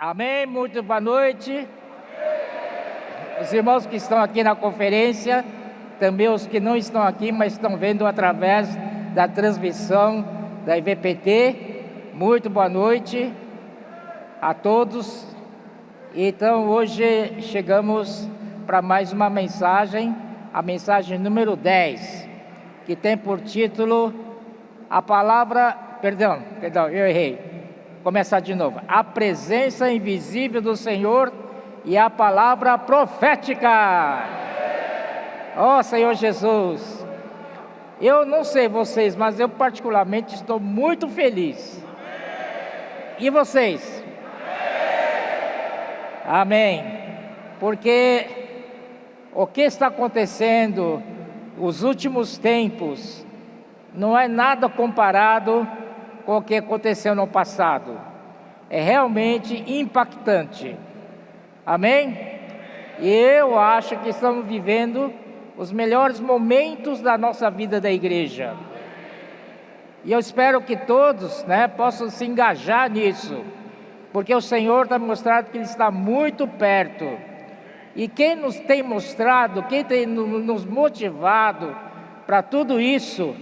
Amém, muito boa noite. Os irmãos que estão aqui na conferência, também os que não estão aqui, mas estão vendo através da transmissão da IVPT, muito boa noite a todos. Então hoje chegamos para mais uma mensagem, a mensagem número 10, que tem por título a palavra, perdão, eu errei. Começar de novo. A presença invisível do Senhor e a palavra profética. Ó Senhor Jesus, eu não sei vocês, mas eu particularmente estou muito feliz. E vocês? Amém. Porque o que está acontecendo nos últimos tempos não é nada comparado com o que aconteceu no passado. É realmente impactante. Amém? E eu acho que estamos vivendo os melhores momentos da nossa vida da igreja. E eu espero que todos, possam se engajar nisso, porque o Senhor está mostrando que Ele está muito perto. E quem nos tem mostrado, quem tem nos motivado para tudo isso,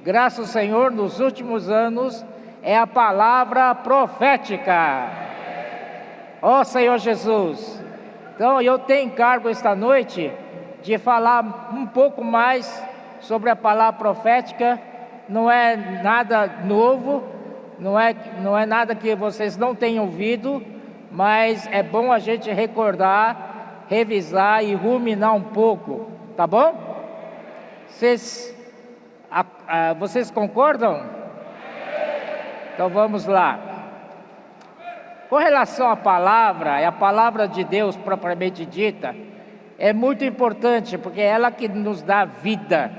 graças ao Senhor, nos últimos anos, é a palavra profética. Ó Senhor Jesus. Então eu tenho encargo esta noite de falar um pouco mais sobre a palavra profética. Não é nada novo, não é nada que vocês não tenham ouvido, mas é bom a gente recordar, revisar e ruminar um pouco, tá bom? Vocês concordam? Então vamos lá. Com relação à palavra, a palavra de Deus propriamente dita, é muito importante, porque é ela que nos dá vida,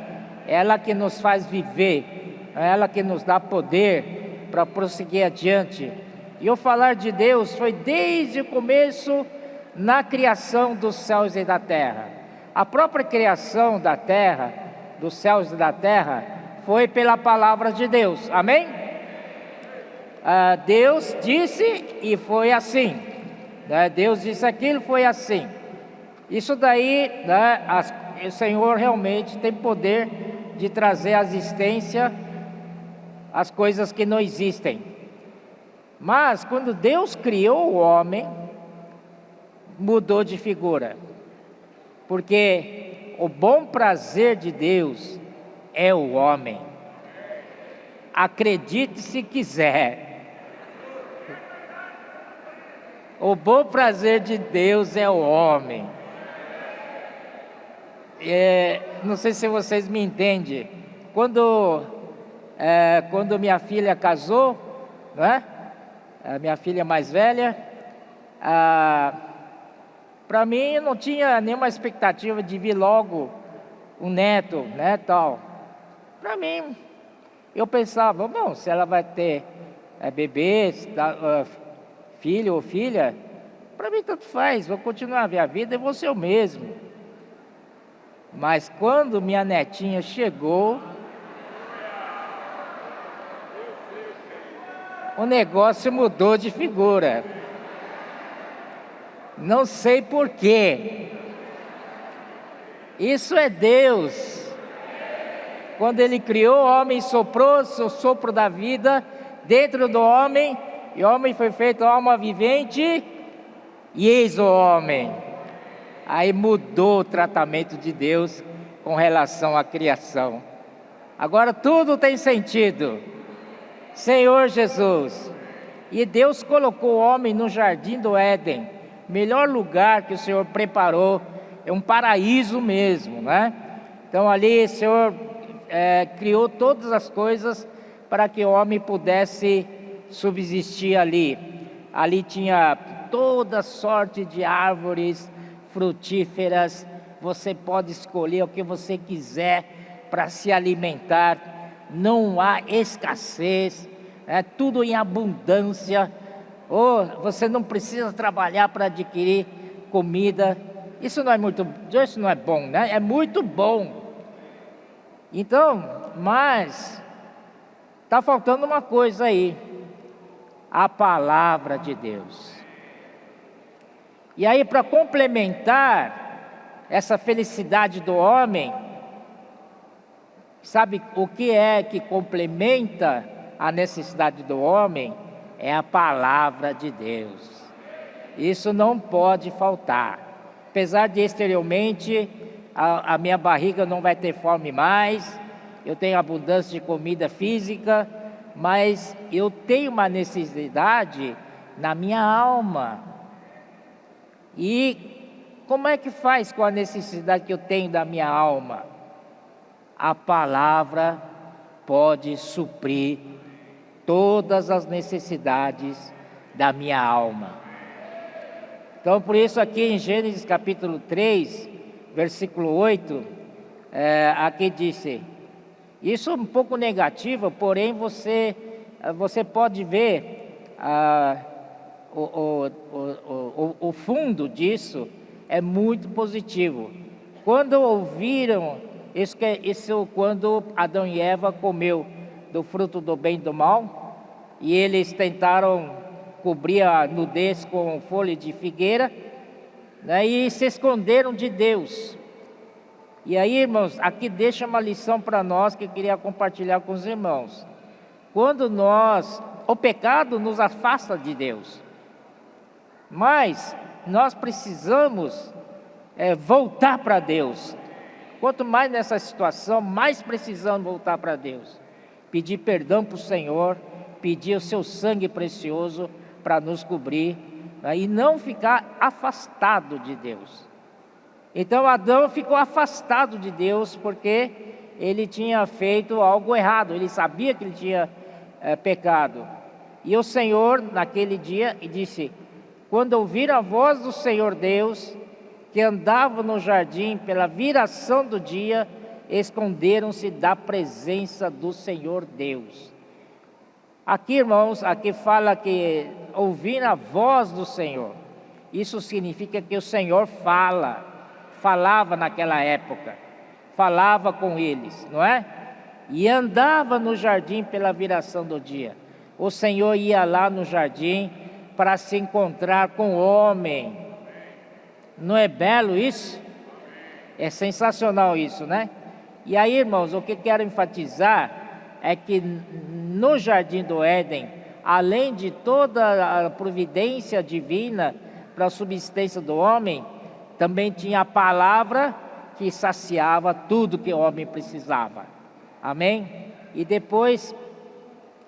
é ela que nos faz viver, é ela que nos dá poder para prosseguir adiante. E o falar de Deus foi desde o começo na criação dos céus e da terra. A própria criação da terra, dos céus e da terra, foi pela palavra de Deus. Amém? Deus disse e foi assim. Deus disse aquilo, foi assim. Isso daí, o Senhor realmente tem poder de trazer à existência as coisas que não existem. Mas quando Deus criou o homem, mudou de figura. Porque o bom prazer de Deus é o homem. Acredite se quiser. O bom prazer de Deus é o homem. Não sei se vocês me entendem. Quando minha filha casou, a minha filha mais velha, para mim eu não tinha nenhuma expectativa de vir logo um neto, tal. Para mim, eu pensava, bom, se ela vai ter bebê, filho ou filha, para mim tanto faz, vou continuar a minha vida e vou ser eu mesmo. Mas quando minha netinha chegou, o negócio mudou de figura. Não sei porquê. Isso é Deus. Quando Ele criou o homem, soprou o sopro da vida dentro do homem, e o homem foi feito alma vivente, e eis o homem. Aí mudou o tratamento de Deus com relação à criação. Agora tudo tem sentido. Senhor Jesus. E Deus colocou o homem no jardim do Éden, melhor lugar que o Senhor preparou, é um paraíso mesmo, Então ali o Senhor criou todas as coisas para que o homem pudesse subsistir ali. Ali tinha toda sorte de árvores frutíferas, você pode escolher o que você quiser para se alimentar, não há escassez, tudo em abundância. Você não precisa trabalhar para adquirir comida. Isso não é bom, É muito bom. Então, mas está faltando uma coisa aí: a palavra de Deus. E aí, para complementar essa felicidade do homem, sabe o que é que complementa a necessidade do homem? É a palavra de Deus. Isso não pode faltar. Apesar de exteriormente a minha barriga não vai ter fome mais, eu tenho abundância de comida física, mas eu tenho uma necessidade na minha alma. E como é que faz com a necessidade que eu tenho da minha alma? A palavra pode suprir todas as necessidades da minha alma. Então, por isso aqui em Gênesis capítulo 3, versículo 8, aqui disse, isso é um pouco negativo, porém você pode ver o fundo disso é muito positivo. Quando ouviram, isso quando Adão e Eva comeu do fruto do bem e do mal, e eles tentaram cobrir a nudez com folha de figueira, né, e se esconderam de Deus. E aí, irmãos, aqui deixa uma lição para nós que eu queria compartilhar com os irmãos. Quando o pecado nos afasta de Deus, mas nós precisamos voltar para Deus. Quanto mais nessa situação, mais precisamos voltar para Deus. Pedir perdão para o Senhor, pedir o seu sangue precioso para nos cobrir, né, e não ficar afastado de Deus. Então Adão ficou afastado de Deus porque ele tinha feito algo errado, ele sabia que ele tinha pecado. E o Senhor naquele dia disse, quando ouviram a voz do Senhor Deus, que andava no jardim pela viração do dia, esconderam-se da presença do Senhor Deus. Aqui, irmãos, aqui fala que ouvir a voz do Senhor, isso significa que o Senhor falava naquela época, falava com eles, não é? E andava no jardim pela viração do dia. O Senhor ia lá no jardim para se encontrar com o homem. Não é belo isso? É sensacional isso, né? E aí, irmãos, o que quero enfatizar é que no jardim do Éden, além de toda a providência divina para a subsistência do homem, também tinha a palavra que saciava tudo que o homem precisava. Amém? E depois,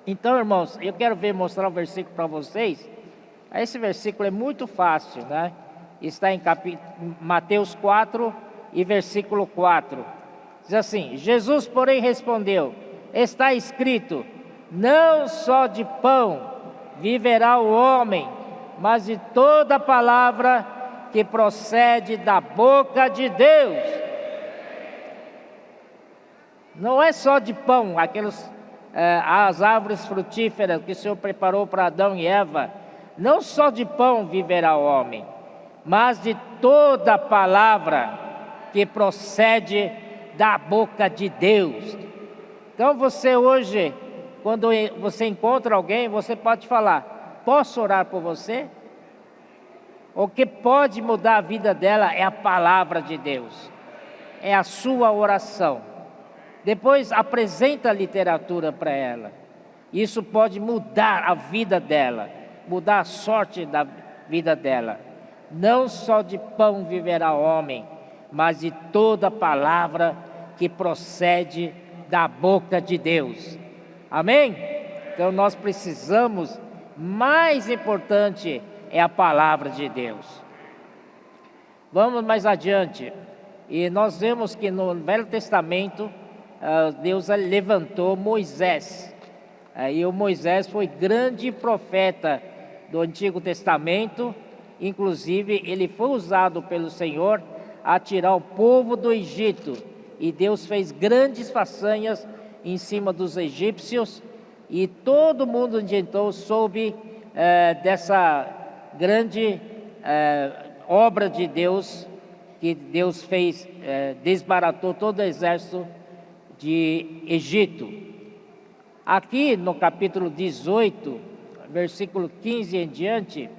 então, irmãos, eu quero mostrar o versículo para vocês. Esse versículo é muito fácil, né? Está em Mateus 4 e versículo 4. Diz assim, Jesus, porém, respondeu, está escrito, não só de pão viverá o homem, mas de toda palavra que procede da boca de Deus. Não é só de pão, as árvores frutíferas que o Senhor preparou para Adão e Eva, não só de pão viverá o homem, mas de toda palavra que procede da boca de Deus. Então você hoje, quando você encontra alguém, você pode falar, posso orar por você? O que pode mudar a vida dela é a palavra de Deus, é a sua oração. Depois apresenta a literatura para ela. Isso pode mudar a vida dela, mudar a sorte da vida dela. Não só de pão viverá o homem, mas de toda palavra que procede da boca de Deus. Amém? Então nós precisamos, mais importante é a palavra de Deus. Vamos mais adiante. E nós vemos que no Velho Testamento, Deus levantou Moisés. E o Moisés foi grande profeta do Antigo Testamento. Inclusive, ele foi usado pelo Senhor a tirar o povo do Egito. E Deus fez grandes façanhas em cima dos egípcios. E todo mundo então soube dessa grande obra de Deus, que Deus fez, desbaratou todo o exército de Egito. Aqui no capítulo 18, versículo 15 em diante,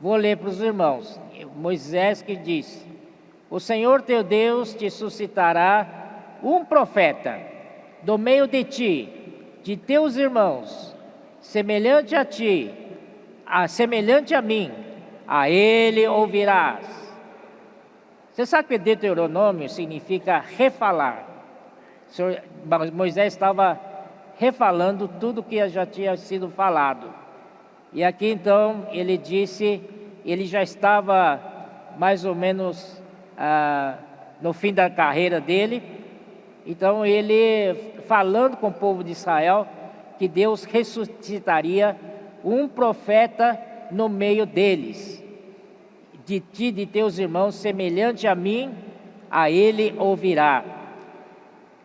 Vou ler para os irmãos. Moisés que disse: o Senhor teu Deus te suscitará um profeta do meio de ti, de teus irmãos, semelhante a ti, semelhante a mim, a ele ouvirás. Você sabe que Deuteronômio significa refalar. Moisés estava refalando tudo que já tinha sido falado. E aqui então ele disse, ele já estava mais ou menos no fim da carreira dele. Então ele falando com o povo de Israel que Deus ressuscitaria um profeta no meio deles. De ti, de teus irmãos, semelhante a mim, a ele ouvirá.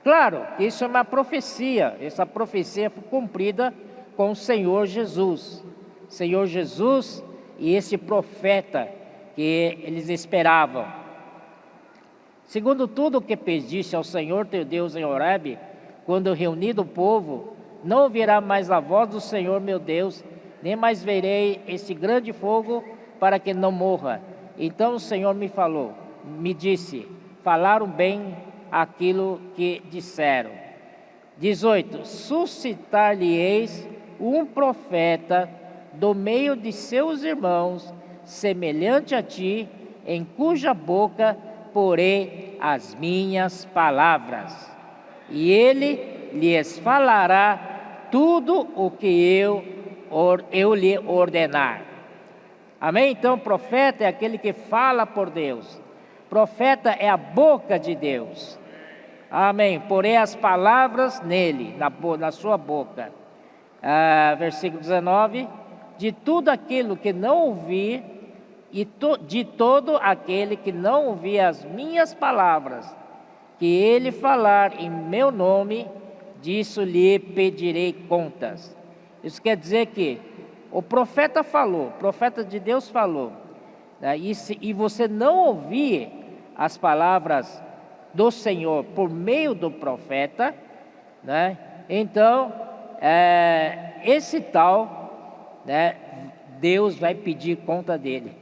Claro, isso é uma profecia. Essa profecia foi cumprida com o Senhor Jesus. Senhor Jesus e esse profeta que eles esperavam. Segundo tudo o que pediste ao Senhor teu Deus em Horebe, quando reunido o povo, não ouvirá mais a voz do Senhor meu Deus, nem mais verei esse grande fogo para que não morra. Então o Senhor me disse, falaram bem aquilo que disseram. 18. Suscitar-lhe-eis um profeta do meio de seus irmãos, semelhante a ti, em cuja boca porei as minhas palavras, e ele lhes falará tudo o que eu lhe ordenar. Amém? Então, profeta é aquele que fala por Deus. Profeta é a boca de Deus. Amém? Porém as palavras nele, na sua boca. Versículo 19. De tudo aquilo que não ouvir, de todo aquele que não ouvir as minhas palavras, que ele falar em meu nome, disso lhe pedirei contas. Isso quer dizer que o profeta falou, o profeta de Deus falou, né? E você não ouvir as palavras do Senhor por meio do profeta, né? Então, esse tal, né, Deus vai pedir conta dele.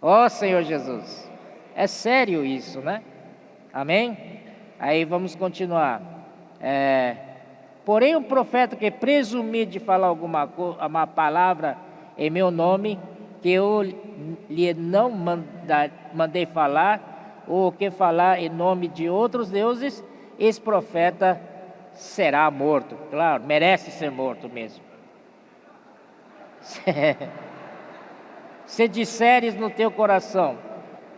Ó Senhor Jesus, é sério isso, né? Amém? Aí vamos continuar. Porém, um profeta que presumir de falar uma palavra em meu nome, que eu lhe não mandei falar, ou que falar em nome de outros deuses, esse profeta será morto. Claro, merece ser morto mesmo. Se disseres no teu coração,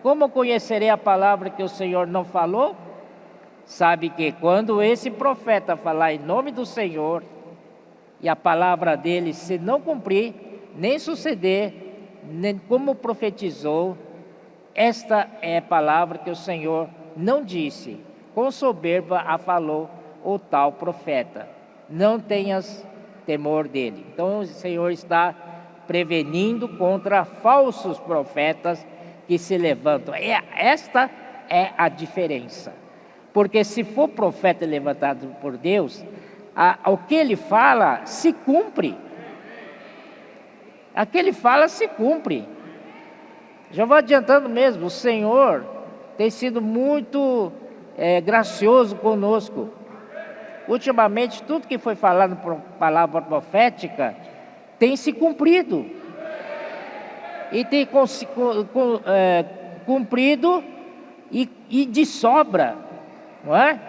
como conhecerei a palavra que o Senhor não falou? Sabe que quando esse profeta falar em nome do Senhor, e a palavra dele se não cumprir, nem suceder, nem como profetizou, esta é a palavra que o Senhor não disse, com soberba a falou o tal profeta. Não tenhas temor dele. Então o Senhor está prevenindo contra falsos profetas que se levantam. Esta é a diferença. Porque se for profeta levantado por Deus, o que ele fala se cumpre. O que ele fala se cumpre. Já vou adiantando mesmo, o Senhor tem sido muito gracioso conosco. Ultimamente, tudo que foi falado por palavra profética tem se cumprido. E tem cumprido e de sobra, não é?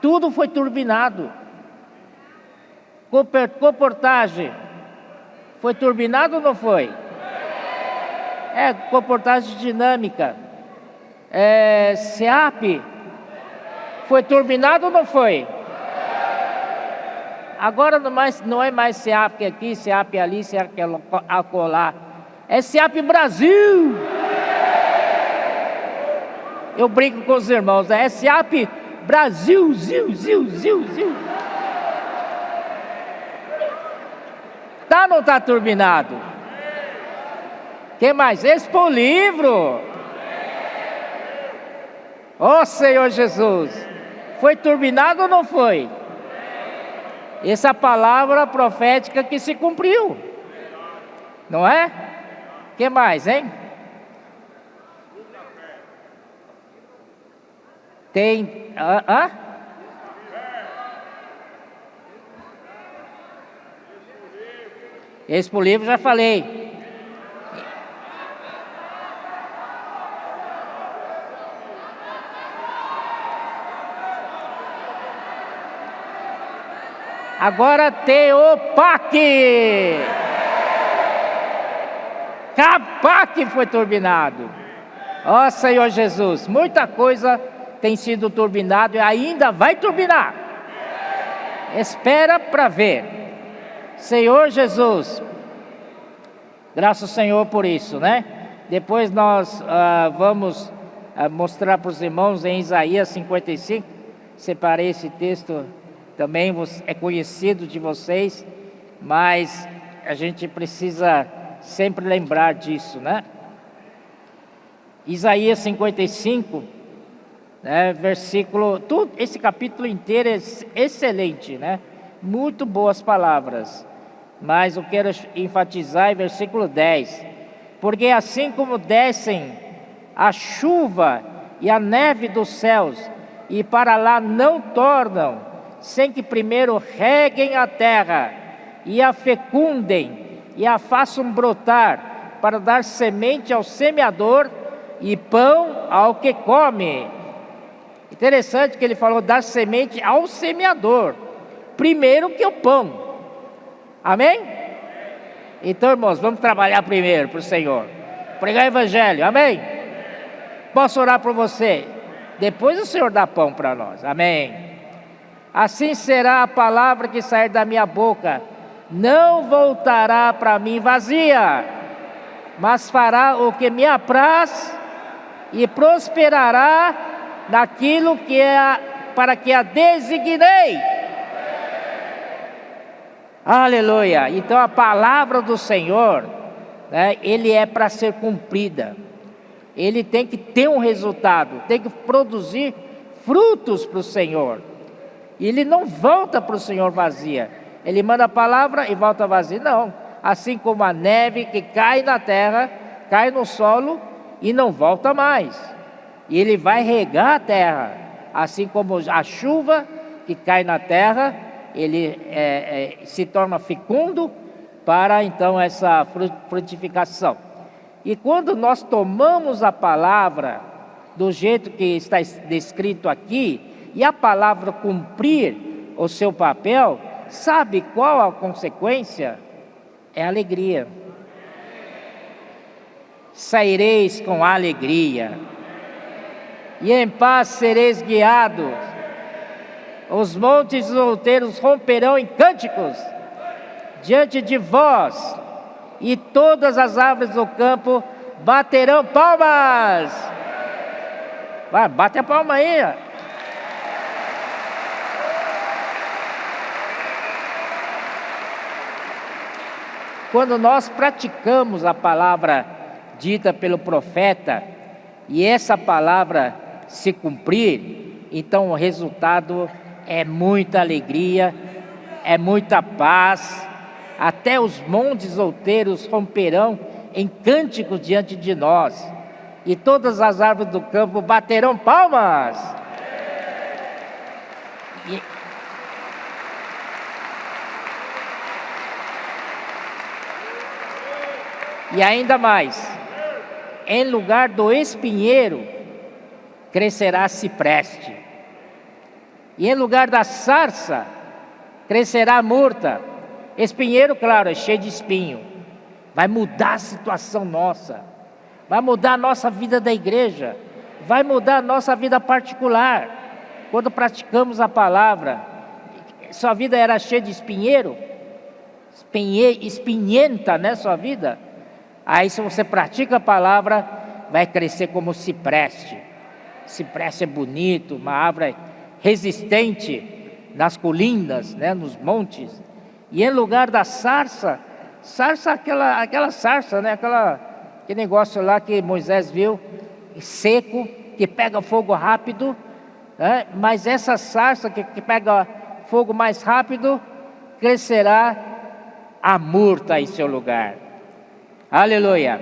Tudo foi turbinado. Comportagem foi turbinado ou não foi? Comportagem dinâmica. SEAP foi turbinado ou não foi? Agora não é mais SEAP aqui, SEAP ali, SEAP acolá. É SEAP Brasil. Eu brinco com os irmãos, é SEAP Brasil, zil. Tá ou não tá turbinado? Quem mais? Expo Livro. Ó Senhor Jesus, foi turbinado ou não foi? Essa palavra profética que se cumpriu, não é? Que mais, hein? Tem... Expo Livre já falei. Agora tem o PAC. CAPAC foi turbinado. Ó Senhor Jesus, muita coisa tem sido turbinado e ainda vai turbinar. Espera para ver. Senhor Jesus, graças ao Senhor por isso, né? Depois nós vamos mostrar para os irmãos em Isaías 55. Separei esse texto, também é conhecido de vocês, mas a gente precisa sempre lembrar disso, né? Isaías 55, né, versículo, esse capítulo inteiro é excelente, né? Muito boas palavras, mas eu quero enfatizar em versículo 10, porque assim como descem a chuva e a neve dos céus, e para lá não tornam, sem que primeiro reguem a terra, e a fecundem, e a façam brotar, para dar semente ao semeador, e pão ao que come. Interessante que ele falou dar semente ao semeador, primeiro que o pão. Amém? Então, irmãos, vamos trabalhar primeiro para o Senhor, pregar o evangelho, amém? Posso orar por você? Depois o Senhor dá pão para nós, amém? Assim será a palavra que sair da minha boca, não voltará para mim vazia, mas fará o que me apraz e prosperará naquilo que para que a designei. Aleluia! Então a palavra do Senhor, né, ele é para ser cumprida. Ele tem que ter um resultado, tem que produzir frutos para o Senhor. E ele não volta para o Senhor vazia. Ele manda a palavra e volta vazia. Não, assim como a neve que cai na terra, cai no solo e não volta mais. E ele vai regar a terra, assim como a chuva que cai na terra, ele se torna fecundo para então essa frutificação. E quando nós tomamos a palavra do jeito que está descrito aqui, e a palavra cumprir o seu papel, sabe qual a consequência? É alegria. Saireis com alegria, e em paz sereis guiados. Os montes outeiros romperão em cânticos diante de vós, e todas as árvores do campo baterão palmas. Vai, bate a palma aí. Quando nós praticamos a palavra dita pelo profeta, e essa palavra se cumprir, então o resultado é muita alegria, é muita paz. Até os montes outeiros romperão em cânticos diante de nós, e todas as árvores do campo baterão palmas. E ainda mais, em lugar do espinheiro, crescerá cipreste. E em lugar da sarça, crescerá a murta. Espinheiro, claro, é cheio de espinho. Vai mudar a situação nossa. Vai mudar a nossa vida da igreja. Vai mudar a nossa vida particular. Quando praticamos a palavra, sua vida era cheia de espinheiro? Espinhenta, né, sua vida? Aí se você pratica a palavra, vai crescer como cipreste. Cipreste é bonito, uma árvore resistente nas colinas, né, nos montes. E em lugar da sarça, aquela sarça, né, aquele negócio lá que Moisés viu, seco, que pega fogo rápido, né, mas essa sarça que pega fogo mais rápido, crescerá a murta em seu lugar. Aleluia!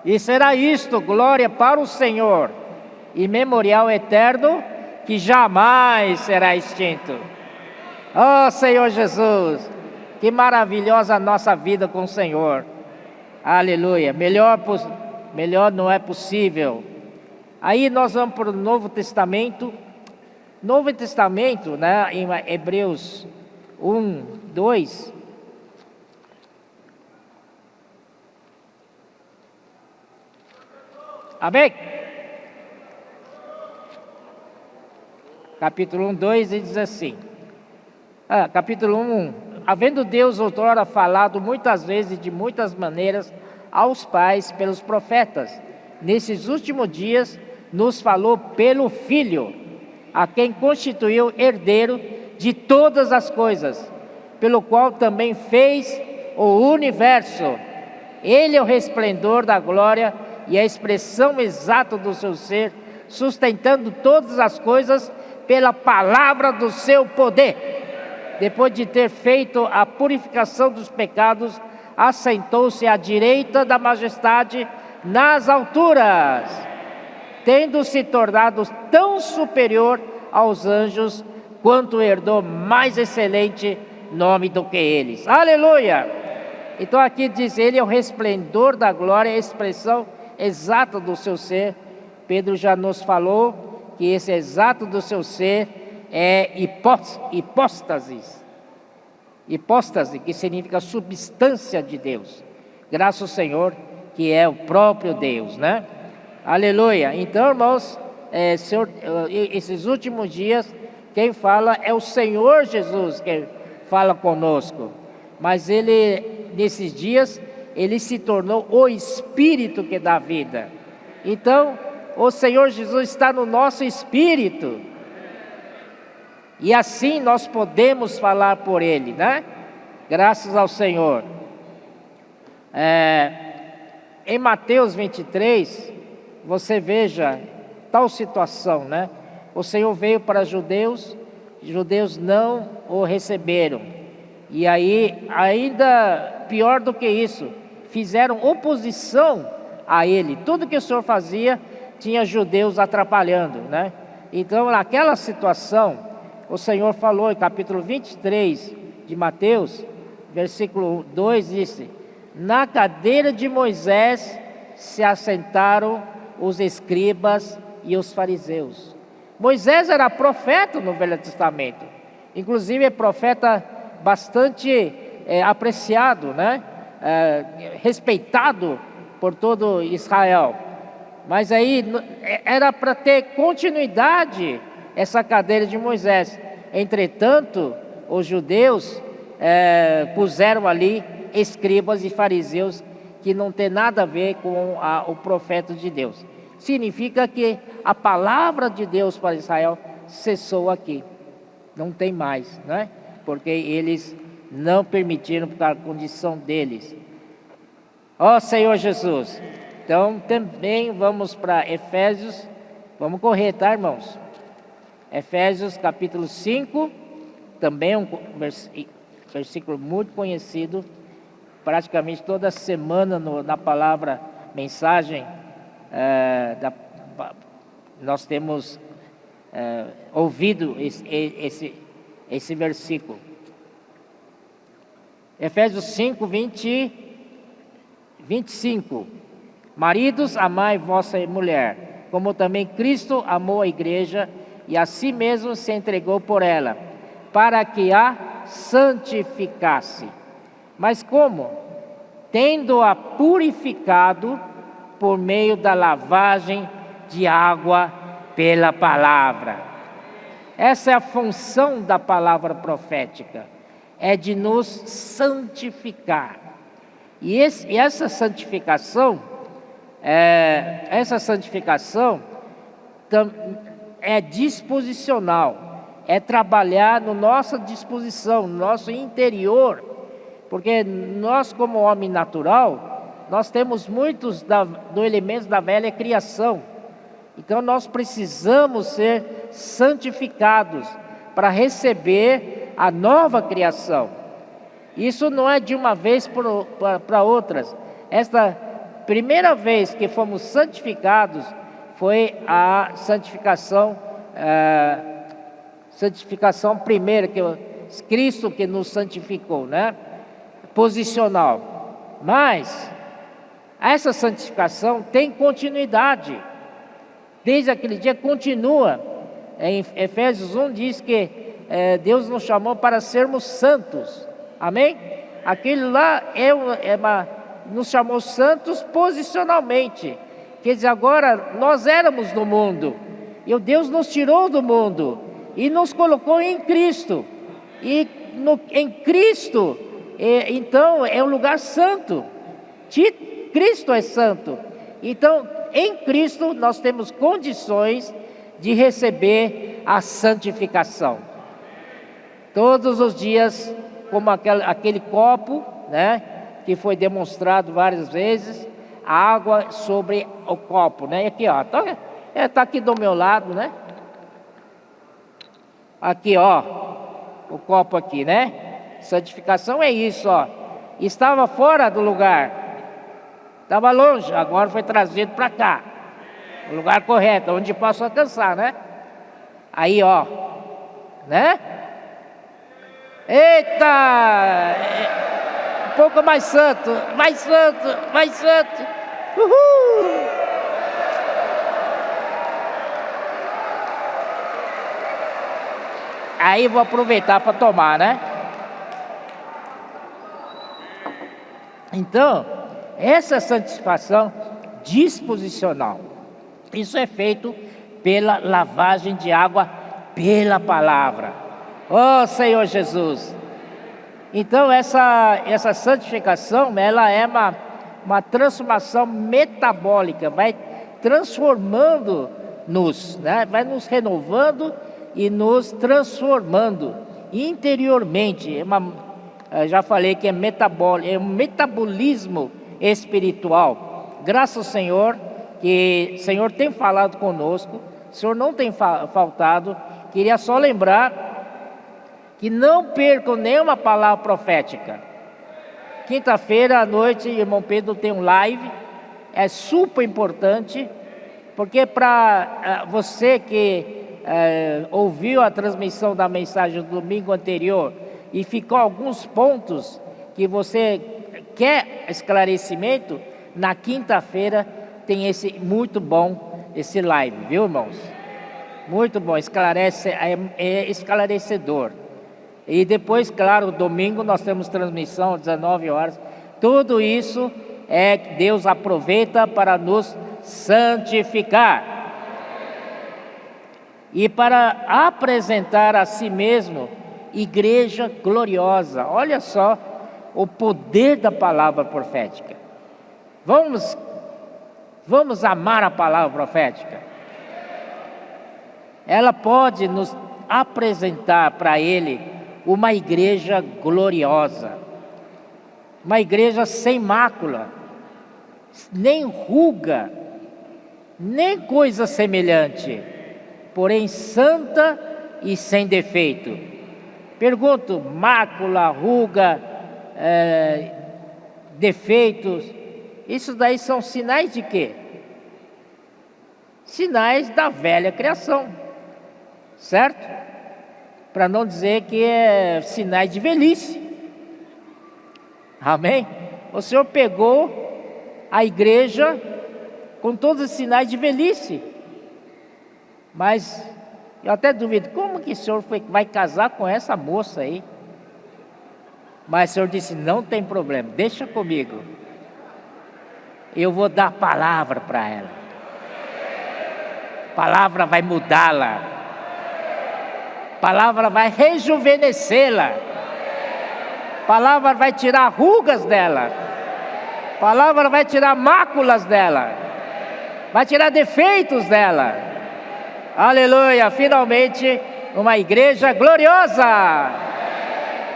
E será isto glória para o Senhor e memorial eterno que jamais será extinto. Oh Senhor Jesus, que maravilhosa a nossa vida com o Senhor. Aleluia, melhor não é possível. Aí nós vamos para o Novo Testamento. Novo Testamento, né, em Hebreus 1, 2. Amém? Capítulo 1, 2, e diz assim. Capítulo 1. Havendo Deus outrora falado muitas vezes e de muitas maneiras aos pais pelos profetas, nesses últimos dias nos falou pelo Filho, a quem constituiu herdeiro de todas as coisas, pelo qual também fez o universo. Ele é o resplendor da glória e a expressão exata do seu ser, sustentando todas as coisas pela palavra do seu poder. Depois de ter feito a purificação dos pecados, assentou-se à direita da majestade nas alturas, tendo se tornado tão superior aos anjos, quanto herdou mais excelente nome do que eles. Aleluia! Então aqui diz, ele é o resplendor da glória, a expressão exata do seu ser. Pedro já nos falou que esse exato do seu ser é hipóstase, que significa substância de Deus. Graças ao Senhor, que é o próprio Deus, né? Aleluia. Então, irmãos, esses últimos dias, quem fala é o Senhor Jesus, que fala conosco. Mas ele, nesses dias, ele se tornou o Espírito que dá vida. Então, o Senhor Jesus está no nosso espírito. E assim nós podemos falar por Ele, né? Graças ao Senhor. Em Mateus 23, você veja tal situação, né? O Senhor veio para judeus não o receberam. E aí, ainda pior do que isso, fizeram oposição a Ele. Tudo que o Senhor fazia, tinha judeus atrapalhando, né? Então, naquela situação, o Senhor falou em capítulo 23 de Mateus, versículo 2, disse: na cadeira de Moisés se assentaram os escribas e os fariseus. Moisés era profeta no Velho Testamento, inclusive é profeta bastante apreciado, né? Respeitado por todo Israel. Mas aí era para ter continuidade essa cadeira de Moisés. Entretanto, os judeus puseram ali escribas e fariseus que não tem nada a ver com o profeta de Deus. Significa que a palavra de Deus para Israel cessou aqui. Não tem mais, né? Porque eles não permitiram por causa da condição deles. Ó Senhor Jesus. Então também vamos para Efésios. Vamos correr, tá, irmãos? Efésios capítulo 5, também um versículo muito conhecido, praticamente toda semana na palavra mensagem, nós temos ouvido esse versículo. Efésios 5, 25. Maridos, amai vossa mulher, como também Cristo amou a igreja e a si mesmo se entregou por ela, para que a santificasse. Mas como? Tendo-a purificado por meio da lavagem de água pela palavra. Essa é a função da palavra profética, é de nos santificar. E essa santificação é disposicional, é trabalhar no nossa disposição, no nosso interior, porque nós, como homem natural, nós temos muitos do elementos da velha criação. Então nós precisamos ser santificados para receber a nova criação. Isso não é de uma vez para outras. primeira vez que fomos santificados foi a santificação primeira, que Cristo que nos santificou, né? Posicional. Mas essa santificação tem continuidade. Desde aquele dia continua. Em Efésios 1 diz que Deus nos chamou para sermos santos. Amém? Aquele lá nos chamou santos posicionalmente. Quer dizer, agora nós éramos do mundo. E Deus nos tirou do mundo e nos colocou em Cristo. E em Cristo, então, é um lugar santo. Cristo é santo. Então, em Cristo, nós temos condições de receber a santificação. Todos os dias, como aquele copo, né, que foi demonstrado várias vezes, a água sobre o copo, né? E aqui, ó, tá aqui do meu lado, né? Aqui, ó, o copo aqui, né? Santificação é isso, ó. Estava fora do lugar, estava longe, agora foi trazido para cá, o lugar correto, onde posso alcançar, né? Aí, ó, né? Eita! Um pouco mais santo, mais santo, mais santo. Uhul! Aí vou aproveitar para tomar, né? Então, essa santificação disposicional, isso é feito pela lavagem de água pela palavra. Oh Senhor Jesus! Então essa santificação, ela é uma transformação metabólica, vai transformando-nos, né? Vai nos renovando e nos transformando interiormente. Já falei que é um metabolismo espiritual. Graças ao Senhor, que o Senhor tem falado conosco, o Senhor não tem faltado. Queria só lembrar que não percam nenhuma palavra profética. Quinta-feira à noite, irmão Pedro tem um live, é super importante, porque para você que ouviu a transmissão da mensagem do domingo anterior e ficou alguns pontos que você quer esclarecimento, na quinta-feira tem muito bom esse live, viu, irmãos? Muito bom, é esclarecedor. E depois, claro, domingo nós temos transmissão às 19 horas. Tudo isso Deus aproveita para nos santificar e para apresentar a si mesmo igreja gloriosa. Olha só o poder da palavra profética. Vamos amar a palavra profética. Ela pode nos apresentar para Ele uma igreja gloriosa, uma igreja sem mácula, nem ruga, nem coisa semelhante, porém santa e sem defeito. Pergunto, mácula, ruga, defeitos, isso daí são sinais de quê? Sinais da velha criação, certo? Para não dizer que é sinais de velhice. Amém? O Senhor pegou a igreja com todos os sinais de velhice. Mas eu até duvido, como que o Senhor vai casar com essa moça aí? Mas o Senhor disse, não tem problema, deixa comigo. Eu vou dar a palavra para ela. A palavra vai mudá-la. A palavra vai rejuvenescê-la. A palavra vai tirar rugas dela. A palavra vai tirar máculas dela. Vai tirar defeitos dela. Aleluia! Finalmente, uma igreja gloriosa.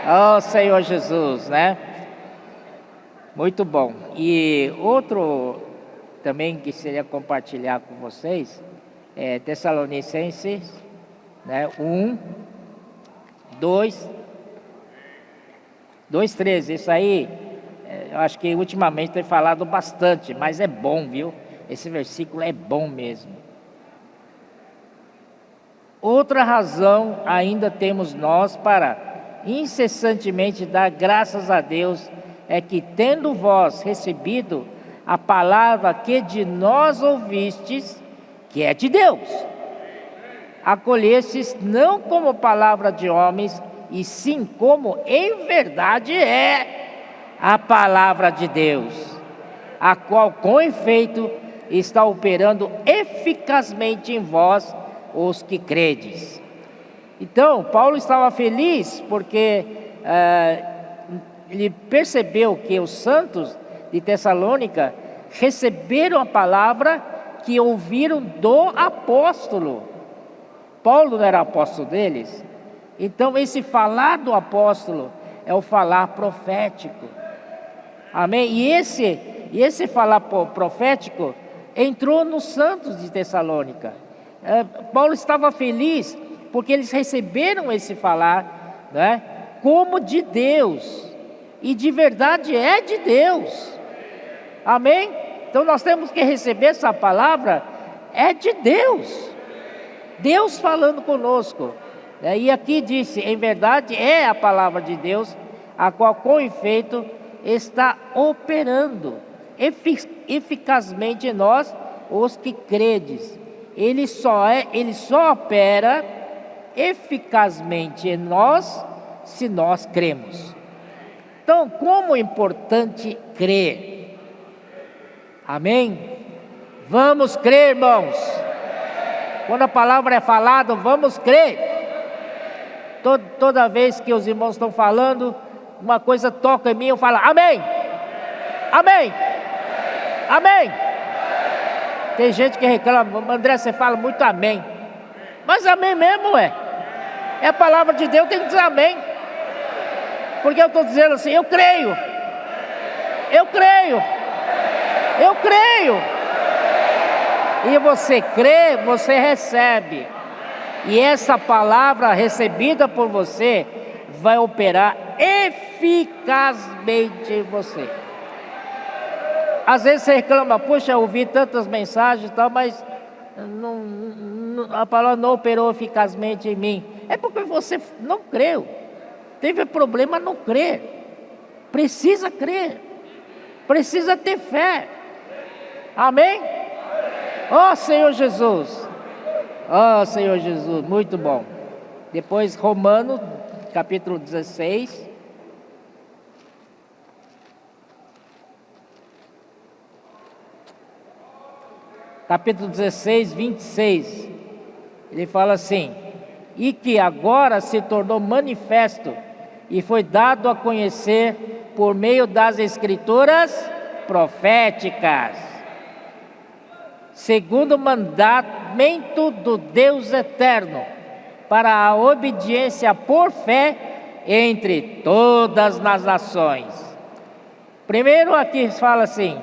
Oh Senhor Jesus, né? Muito bom. E outro também que seria compartilhar com vocês é Tessalonicenses, né? 2:13. Isso aí Eu acho que ultimamente tem falado bastante, mas é bom, viu? Esse versículo é bom mesmo. Outra razão ainda temos nós para incessantemente dar graças a Deus é que, tendo vós recebido a palavra que de nós ouvistes, que é de Deus, acolhestes não como palavra de homens, e sim como em verdade é a palavra de Deus, a qual com efeito está operando eficazmente em vós, os que credes. Então, Paulo estava feliz porque ele percebeu que os santos de Tessalônica receberam a palavra que ouviram do apóstolo. Paulo não era apóstolo deles? Então, esse falar do apóstolo é o falar profético. Amém? E esse falar profético entrou nos santos de Tessalônica. Paulo estava feliz porque eles receberam esse falar, né, como de Deus, e de verdade é de Deus. Amém? Então nós temos que receber essa palavra, é de Deus, Deus falando conosco. E aqui disse, em verdade é a palavra de Deus, a qual com efeito está operando eficazmente em nós, os que credes. Ele só opera eficazmente em nós, se nós cremos. Então, como é importante crer. Amém? Vamos crer, irmãos. Quando a palavra é falada, vamos crer. Toda vez que os irmãos estão falando, uma coisa toca em mim, eu falo, amém, amém, amém. Tem gente que reclama, André, você fala muito amém. Mas amém mesmo é a palavra de Deus, tem que dizer amém. Porque eu estou dizendo assim, eu creio, eu creio, eu creio. E você crê, você recebe. E essa palavra recebida por você vai operar eficazmente em você. Às vezes você reclama, puxa, eu ouvi tantas mensagens e tal, mas a palavra não operou eficazmente em mim. É porque você não creu. Teve problema não crer. Precisa crer. Precisa ter fé. Amém? Ó Senhor Jesus. Ó Senhor Jesus, muito bom. Depois Romanos, capítulo 16. Capítulo 16, 26. Ele fala assim: e que agora se tornou manifesto e foi dado a conhecer por meio das escrituras proféticas, segundo o mandamento do Deus eterno, para a obediência por fé entre todas as nações. Primeiro aqui fala assim,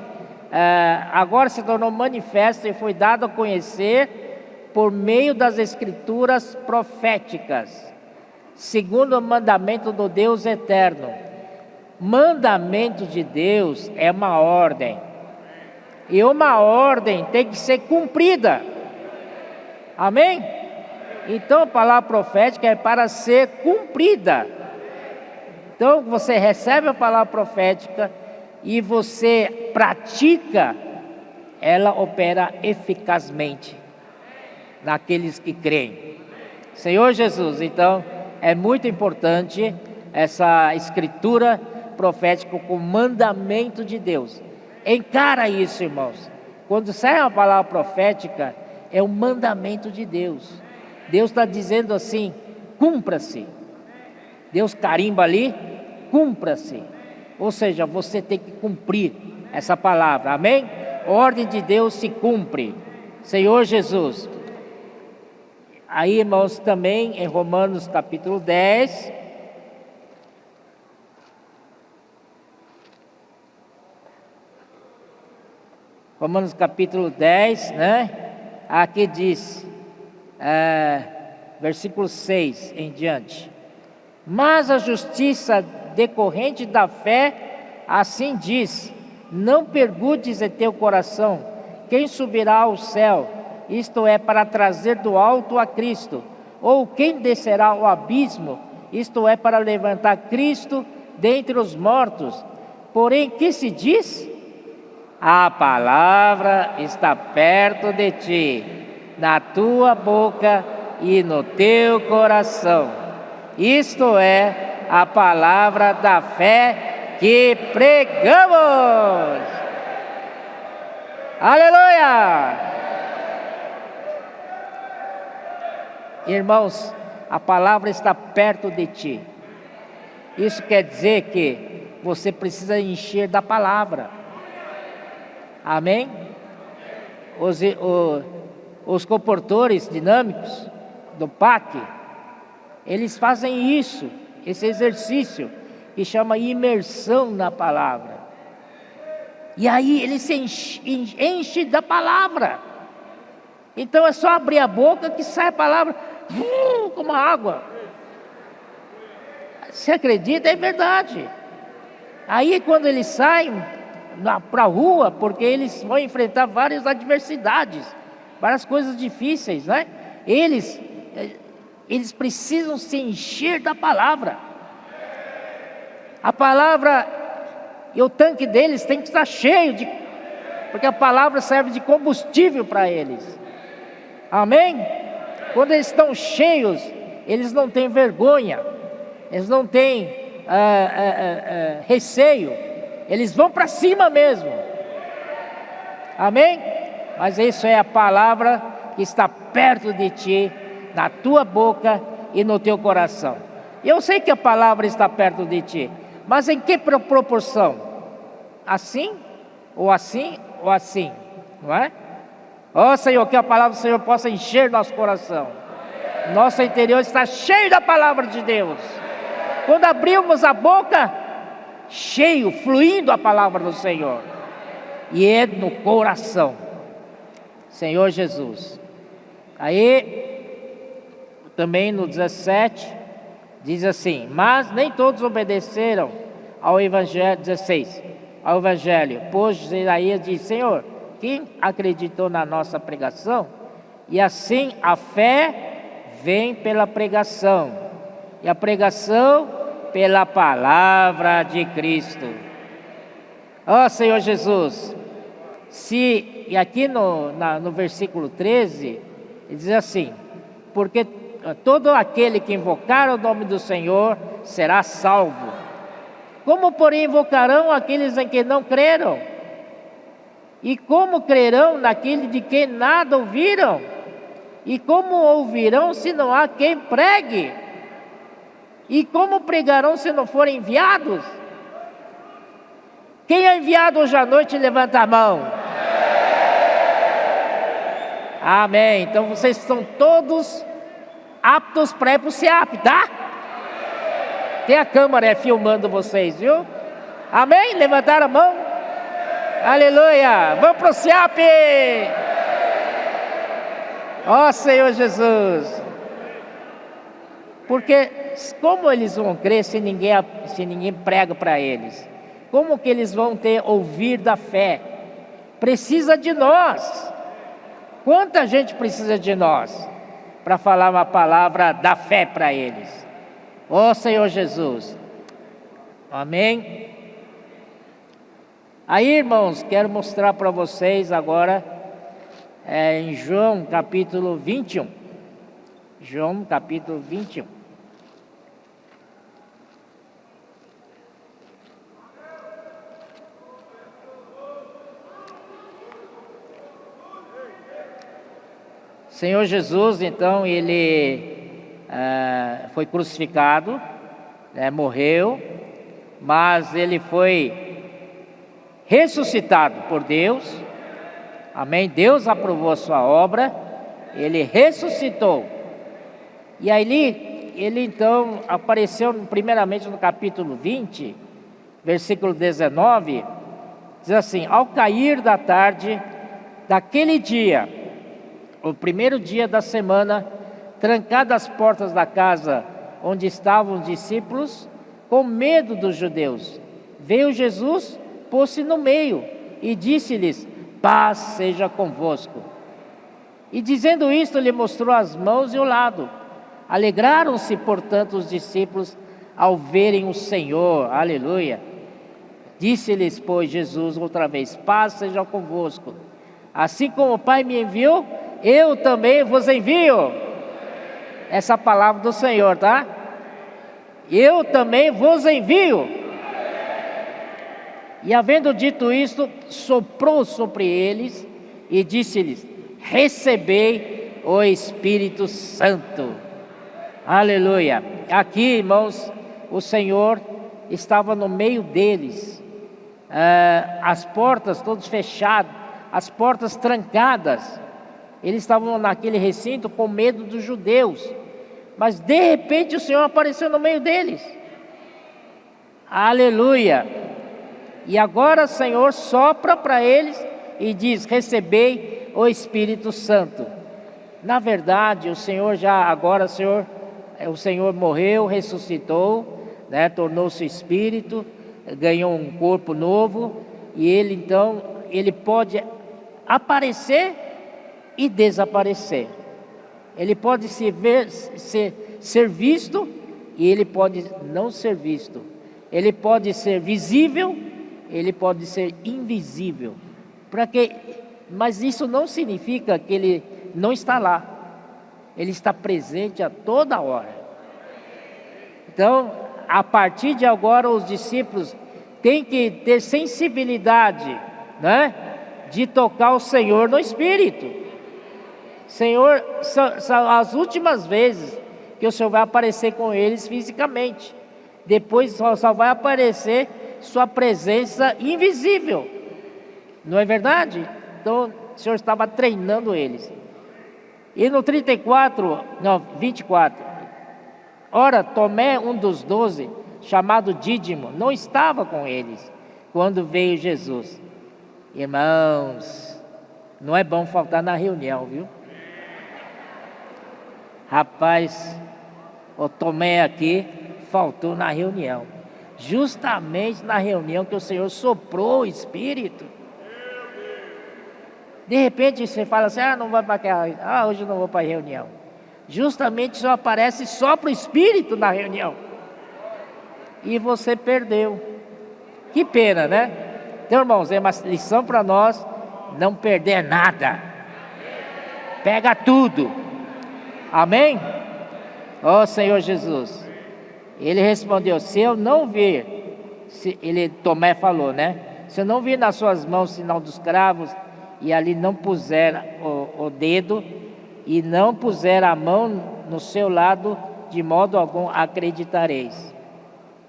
agora se tornou manifesto e foi dado a conhecer por meio das escrituras proféticas, segundo o mandamento do Deus eterno. Mandamento de Deus é uma ordem, e uma ordem tem que ser cumprida. Amém? Então a palavra profética é para ser cumprida. Então você recebe a palavra profética e você pratica, ela opera eficazmente naqueles que creem. Senhor Jesus, então é muito importante essa escritura profética com mandamento de Deus. Encara isso, irmãos. Quando sai uma palavra profética, é um mandamento de Deus. Deus está dizendo assim, cumpra-se. Deus carimba ali, cumpra-se. Ou seja, você tem que cumprir essa palavra, amém? A ordem de Deus se cumpre. Senhor Jesus. Aí, irmãos, também em Romanos capítulo 10. Romanos capítulo 10, né? Aqui diz, versículo 6 em diante. Mas a justiça decorrente da fé assim diz: não perguntes em teu coração quem subirá ao céu, isto é, para trazer do alto a Cristo, ou quem descerá ao abismo, isto é, para levantar Cristo dentre os mortos. Porém, que se diz? A palavra está perto de ti, na tua boca e no teu coração. Isto é a palavra da fé que pregamos. Aleluia! Irmãos, a palavra está perto de ti. Isso quer dizer que você precisa encher da palavra. Amém? Os comportores dinâmicos do PAC, eles fazem isso, esse exercício, que chama imersão na palavra. E aí ele se enche da palavra. Então é só abrir a boca que sai a palavra, como água. Você acredita? É verdade. Aí quando eles saem para a rua, porque eles vão enfrentar várias adversidades, várias coisas difíceis, né? Eles precisam se encher da palavra. A palavra, e o tanque deles tem que estar cheio, porque a palavra serve de combustível para eles. Amém? Quando eles estão cheios, eles não têm vergonha, eles não têm receio, eles vão para cima mesmo. Amém? Mas isso é a palavra que está perto de ti, na tua boca e no teu coração. Eu sei que a palavra está perto de ti, mas em que proporção? Assim, ou assim, ou assim, não é? Ó Senhor, que a palavra do Senhor possa encher nosso coração. Nosso interior está cheio da palavra de Deus. Quando abrimos a boca, cheio, fluindo a palavra do Senhor. E é no coração. Senhor Jesus. Aí, também no 17, diz assim: mas nem todos obedeceram ao Evangelho, 16, ao Evangelho, pois Isaías diz: Senhor, quem acreditou na nossa pregação? E assim a fé vem pela pregação, e a pregação pela palavra de Cristo. Ó Senhor Jesus, e aqui no versículo 13, ele diz assim: porque todo aquele que invocar o nome do Senhor será salvo. Como, porém, invocarão aqueles em que não creram? E como crerão naquele de quem nada ouviram? E como ouvirão se não há quem pregue? E como pregarão se não forem enviados? Quem é enviado hoje à noite, levanta a mão. Amém. Então vocês estão todos aptos para ir para o SEAP, tá? Tem a câmera filmando vocês, viu? Amém? Levantaram a mão? Aleluia! Vamos para o SEAP! Ó Senhor Jesus! Porque como eles vão crer se ninguém prega para eles? Como que eles vão ouvir da fé? Precisa de nós. Quanta gente precisa de nós para falar uma palavra da fé para eles? Ó Senhor Jesus. Amém? Aí, irmãos, quero mostrar para vocês agora em João capítulo 21. João capítulo 21. Senhor Jesus, então, ele foi crucificado, morreu, mas ele foi ressuscitado por Deus. Amém? Deus aprovou a sua obra, ele ressuscitou. E aí ele então apareceu primeiramente no capítulo 20, versículo 19, diz assim: ao cair da tarde daquele dia, o primeiro dia da semana, trancadas as portas da casa onde estavam os discípulos, com medo dos judeus, Veio Jesus, pôs-se no meio e disse-lhes: paz seja convosco. E dizendo isto, lhe mostrou as mãos e o lado. Alegraram-se, portanto, os discípulos ao verem o Senhor. Aleluia. Disse-lhes, pois, Jesus outra vez: paz seja convosco. Assim como o Pai me enviou, eu também vos envio. Essa palavra do Senhor, tá? Eu também vos envio. E havendo dito isto, soprou sobre eles e disse-lhes: recebei o Espírito Santo. Aleluia. Aqui, irmãos, o Senhor estava no meio deles, as portas todas fechadas, as portas trancadas. Eles estavam naquele recinto com medo dos judeus, mas de repente o Senhor apareceu no meio deles. Aleluia. E agora o Senhor sopra para eles e diz: recebei o Espírito Santo. Na verdade, o Senhor o Senhor morreu, ressuscitou, né, tornou-se Espírito, ganhou um corpo novo, e Ele então, Ele pode aparecer e desaparecer. Ele pode ser visto e Ele pode não ser visto. Ele pode ser visível, Ele pode ser invisível. Mas isso não significa que Ele não está lá. Ele está presente a toda hora. Então, a partir de agora, os discípulos têm que ter sensibilidade, né, de tocar o Senhor no Espírito. Senhor, são as últimas vezes que o Senhor vai aparecer com eles fisicamente. Depois só vai aparecer sua presença invisível. Não é verdade? Então, o Senhor estava treinando eles. E no 24, ora, Tomé, um dos 12, chamado Dídimo, não estava com eles quando veio Jesus. Irmãos, não é bom faltar na reunião, viu? Rapaz, o Tomé aqui faltou na reunião. Justamente na reunião que o Senhor soprou o Espírito. De repente você fala assim: não vai para aquela, hoje eu não vou para a reunião. Justamente só aparece só para o Espírito na reunião. E você perdeu. Que pena, né? Então, irmãos, é uma lição para nós não perder nada. Pega tudo. Amém? Ó Senhor Jesus. Ele respondeu: se eu não vir, Tomé falou, né? Se eu não vir nas suas mãos sinal dos cravos, e ali não puser o dedo, e não puser a mão no seu lado, de modo algum acreditareis.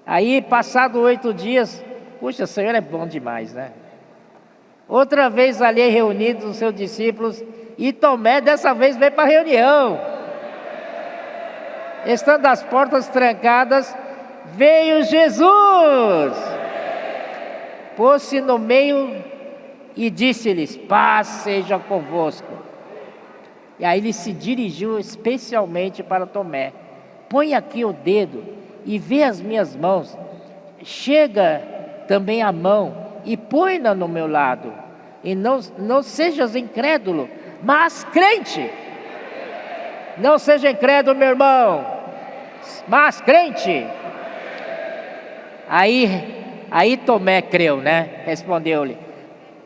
Aí, passado 8 dias, puxa, o Senhor é bom demais, né? Outra vez ali reunidos os seus discípulos, e Tomé dessa vez veio para a reunião. Estando as portas trancadas, veio Jesus, pôs-se no meio e disse-lhes: paz seja convosco. E aí ele se dirigiu especialmente para Tomé: põe aqui o dedo e vê as minhas mãos, chega também a mão e põe-na no meu lado, e não sejas incrédulo, mas crente. Não seja incrédulo, meu irmão, mas crente. Aí Tomé creu, né? Respondeu-lhe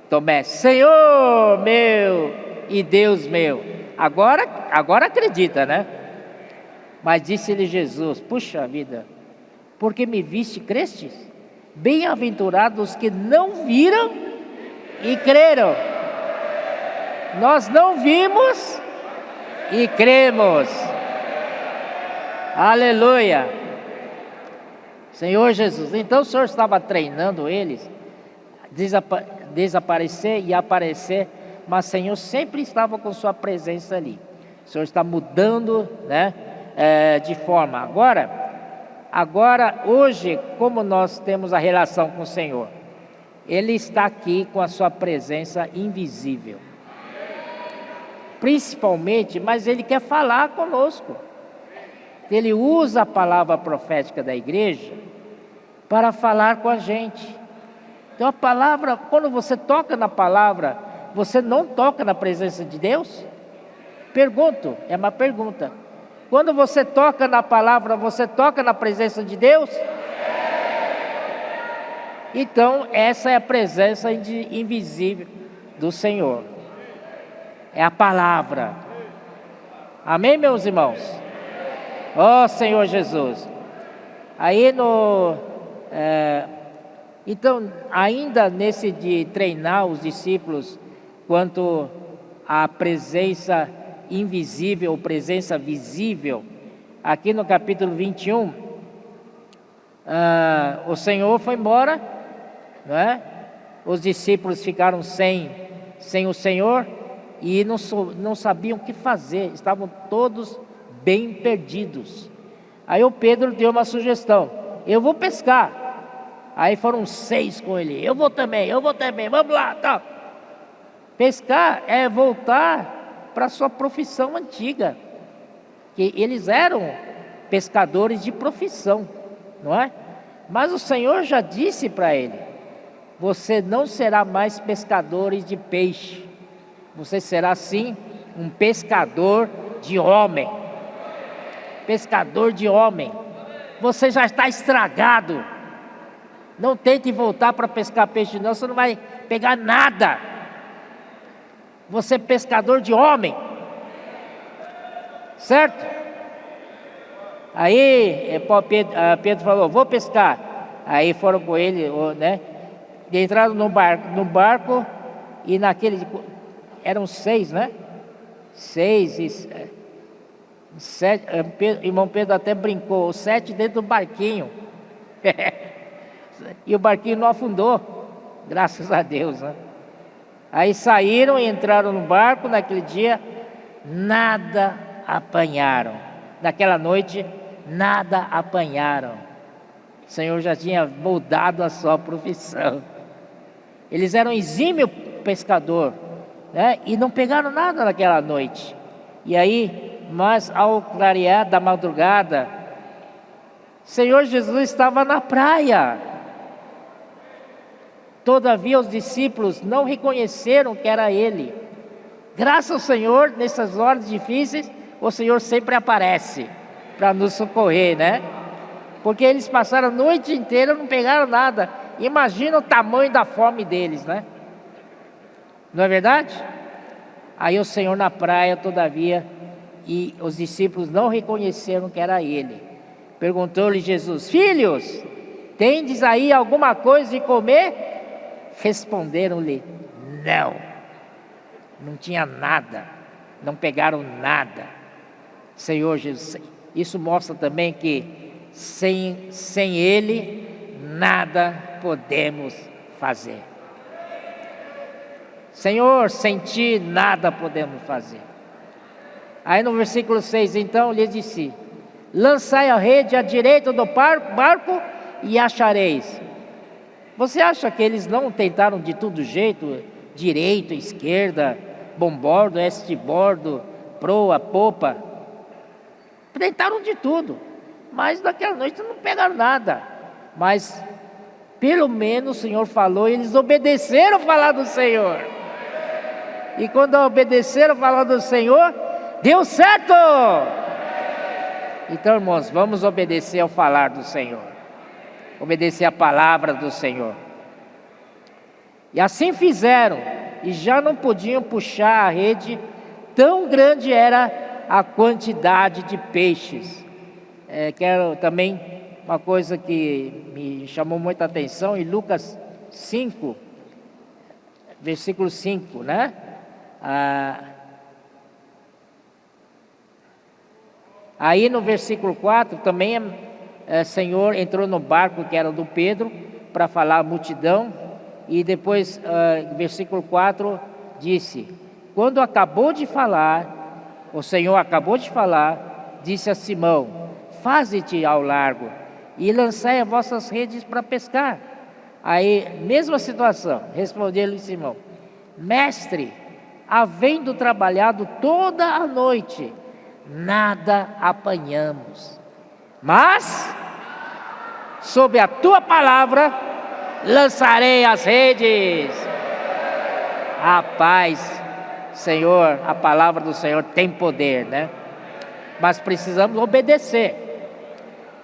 Tomé: Senhor meu e Deus meu. Agora acredita, né? Mas disse-lhe Jesus: puxa vida, porque me viste, crestes? Bem-aventurados os que não viram e creram. Nós não vimos e cremos. Aleluia. Senhor Jesus. Então o Senhor estava treinando eles desaparecer e aparecer, mas o Senhor sempre estava com sua presença ali. O Senhor está mudando, né, de forma. Agora, hoje, como nós temos a relação com o Senhor, Ele está aqui com a sua presença invisível. Principalmente, mas Ele quer falar conosco. Ele usa a palavra profética da igreja para falar com a gente. Então a palavra, quando você toca na palavra, você não toca na presença de Deus? Pergunto, é uma pergunta. Quando você toca na palavra, você toca na presença de Deus? Então essa é a presença invisível do Senhor. É a palavra. Amém, meus irmãos? Ó Senhor Jesus. Aí então, ainda nesse de treinar os discípulos quanto à presença invisível ou presença visível, aqui no capítulo 21, o Senhor foi embora, não é? Os discípulos ficaram sem o Senhor e não sabiam o que fazer, estavam todos bem perdidos. Aí o Pedro deu uma sugestão: eu vou pescar. Aí foram 6 com ele: eu vou também, vamos lá, tá. Pescar é voltar para a sua profissão antiga, que eles eram pescadores de profissão, não é? Mas o Senhor já disse para ele: você não será mais pescadores de peixe, você será sim um pescador de homem. Pescador de homem. Você já está estragado. Não tente voltar para pescar peixe não, você não vai pegar nada. Você é pescador de homem. Certo? Aí Pedro falou: vou pescar. Aí foram com ele, né? Entraram no barco e naquele... Eram 6, né? 6 e 7. Irmão Pedro até brincou: 7 dentro do barquinho. E o barquinho não afundou, graças a Deus, né? Aí saíram e entraram no barco. Naquele dia nada apanharam. Naquela noite nada apanharam. O Senhor já tinha moldado a sua profissão. Eles eram exímio pescador, né? E não pegaram nada naquela noite. E aí, mas ao clarear da madrugada, Senhor Jesus estava na praia. Todavia os discípulos não reconheceram que era Ele. Graças ao Senhor, nessas horas difíceis, o Senhor sempre aparece para nos socorrer, né? Porque eles passaram a noite inteira e não pegaram nada. Imagina o tamanho da fome deles, né? Não é verdade? Aí o Senhor na praia, todavia, e os discípulos não reconheceram que era Ele. Perguntou-lhe Jesus: filhos, tendes aí alguma coisa de comer? Responderam-lhe: não tinha nada, não pegaram nada. Senhor Jesus, isso mostra também que sem Ele nada podemos fazer. Senhor, sem Ti nada podemos fazer. Aí no versículo 6, então lhe disse: lançai a rede à direita do barco e achareis. Você acha que eles não tentaram de todo jeito, direita, esquerda, bombordo, estebordo, proa, popa? Tentaram de tudo, mas naquela noite não pegaram nada. Mas pelo menos o Senhor falou, e eles obedeceram falar do Senhor. E quando obedeceram falar do Senhor, deu certo. Então, irmãos, vamos obedecer ao falar do Senhor. Obedecer a palavra do Senhor. E assim fizeram, e já não podiam puxar a rede, tão grande era a quantidade de peixes. Quero também uma coisa que me chamou muita atenção, em Lucas 5, versículo 5, né? Aí no versículo 4 também Senhor entrou no barco que era do Pedro para falar à multidão. E depois versículo 4 disse: quando acabou de falar, o Senhor acabou de falar, disse a Simão: faze-te ao largo e lançai as vossas redes para pescar. Aí, mesma situação, respondeu-lhe Simão: mestre, havendo trabalhado toda a noite, nada apanhamos, mas sob a tua palavra lançarei as redes. Rapaz, Senhor, a palavra do Senhor tem poder, né? Mas precisamos obedecer.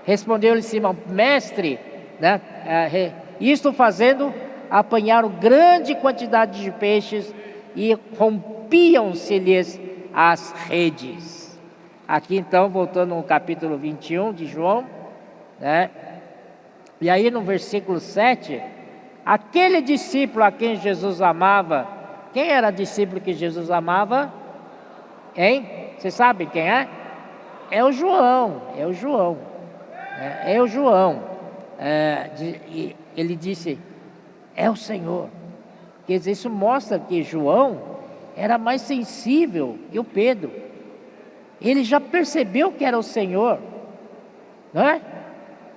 Respondeu-lhe Simão: mestre, né? Isto fazendo, apanharam grande quantidade de peixes e rompiam-se-lhes as redes. Aqui então, voltando no capítulo 21 de João, né? E aí no versículo 7, aquele discípulo a quem Jesus amava, quem era o discípulo que Jesus amava? Hein? Vocês sabem quem é? É o João, é o João. É o João. Ele disse, é o Senhor. Quer dizer, isso mostra que João era mais sensível que o Pedro. Ele já percebeu que era o Senhor, não é?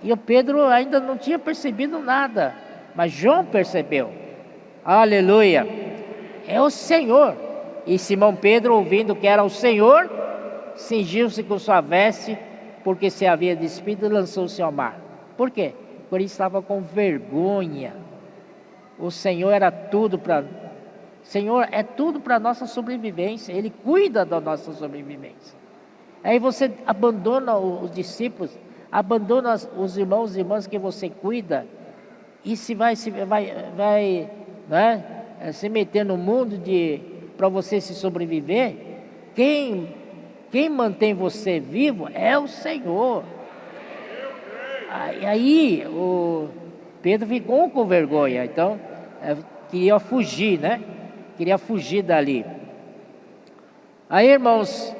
E o Pedro ainda não tinha percebido nada, mas João percebeu. Aleluia! É o Senhor. E Simão Pedro, ouvindo que era o Senhor, cingiu-se com sua veste, porque se havia despido, e lançou-se ao mar. Por quê? Porque ele estava com vergonha. O Senhor era tudo para... Senhor é tudo para a nossa sobrevivência. Ele cuida da nossa sobrevivência. Aí você abandona os discípulos, abandona os irmãos e irmãs que você cuida, e vai né, se meter no mundo para você se sobreviver. Quem mantém você vivo é o Senhor. Aí o Pedro ficou com vergonha, então queria fugir, né? Queria fugir dali. Aí, irmãos,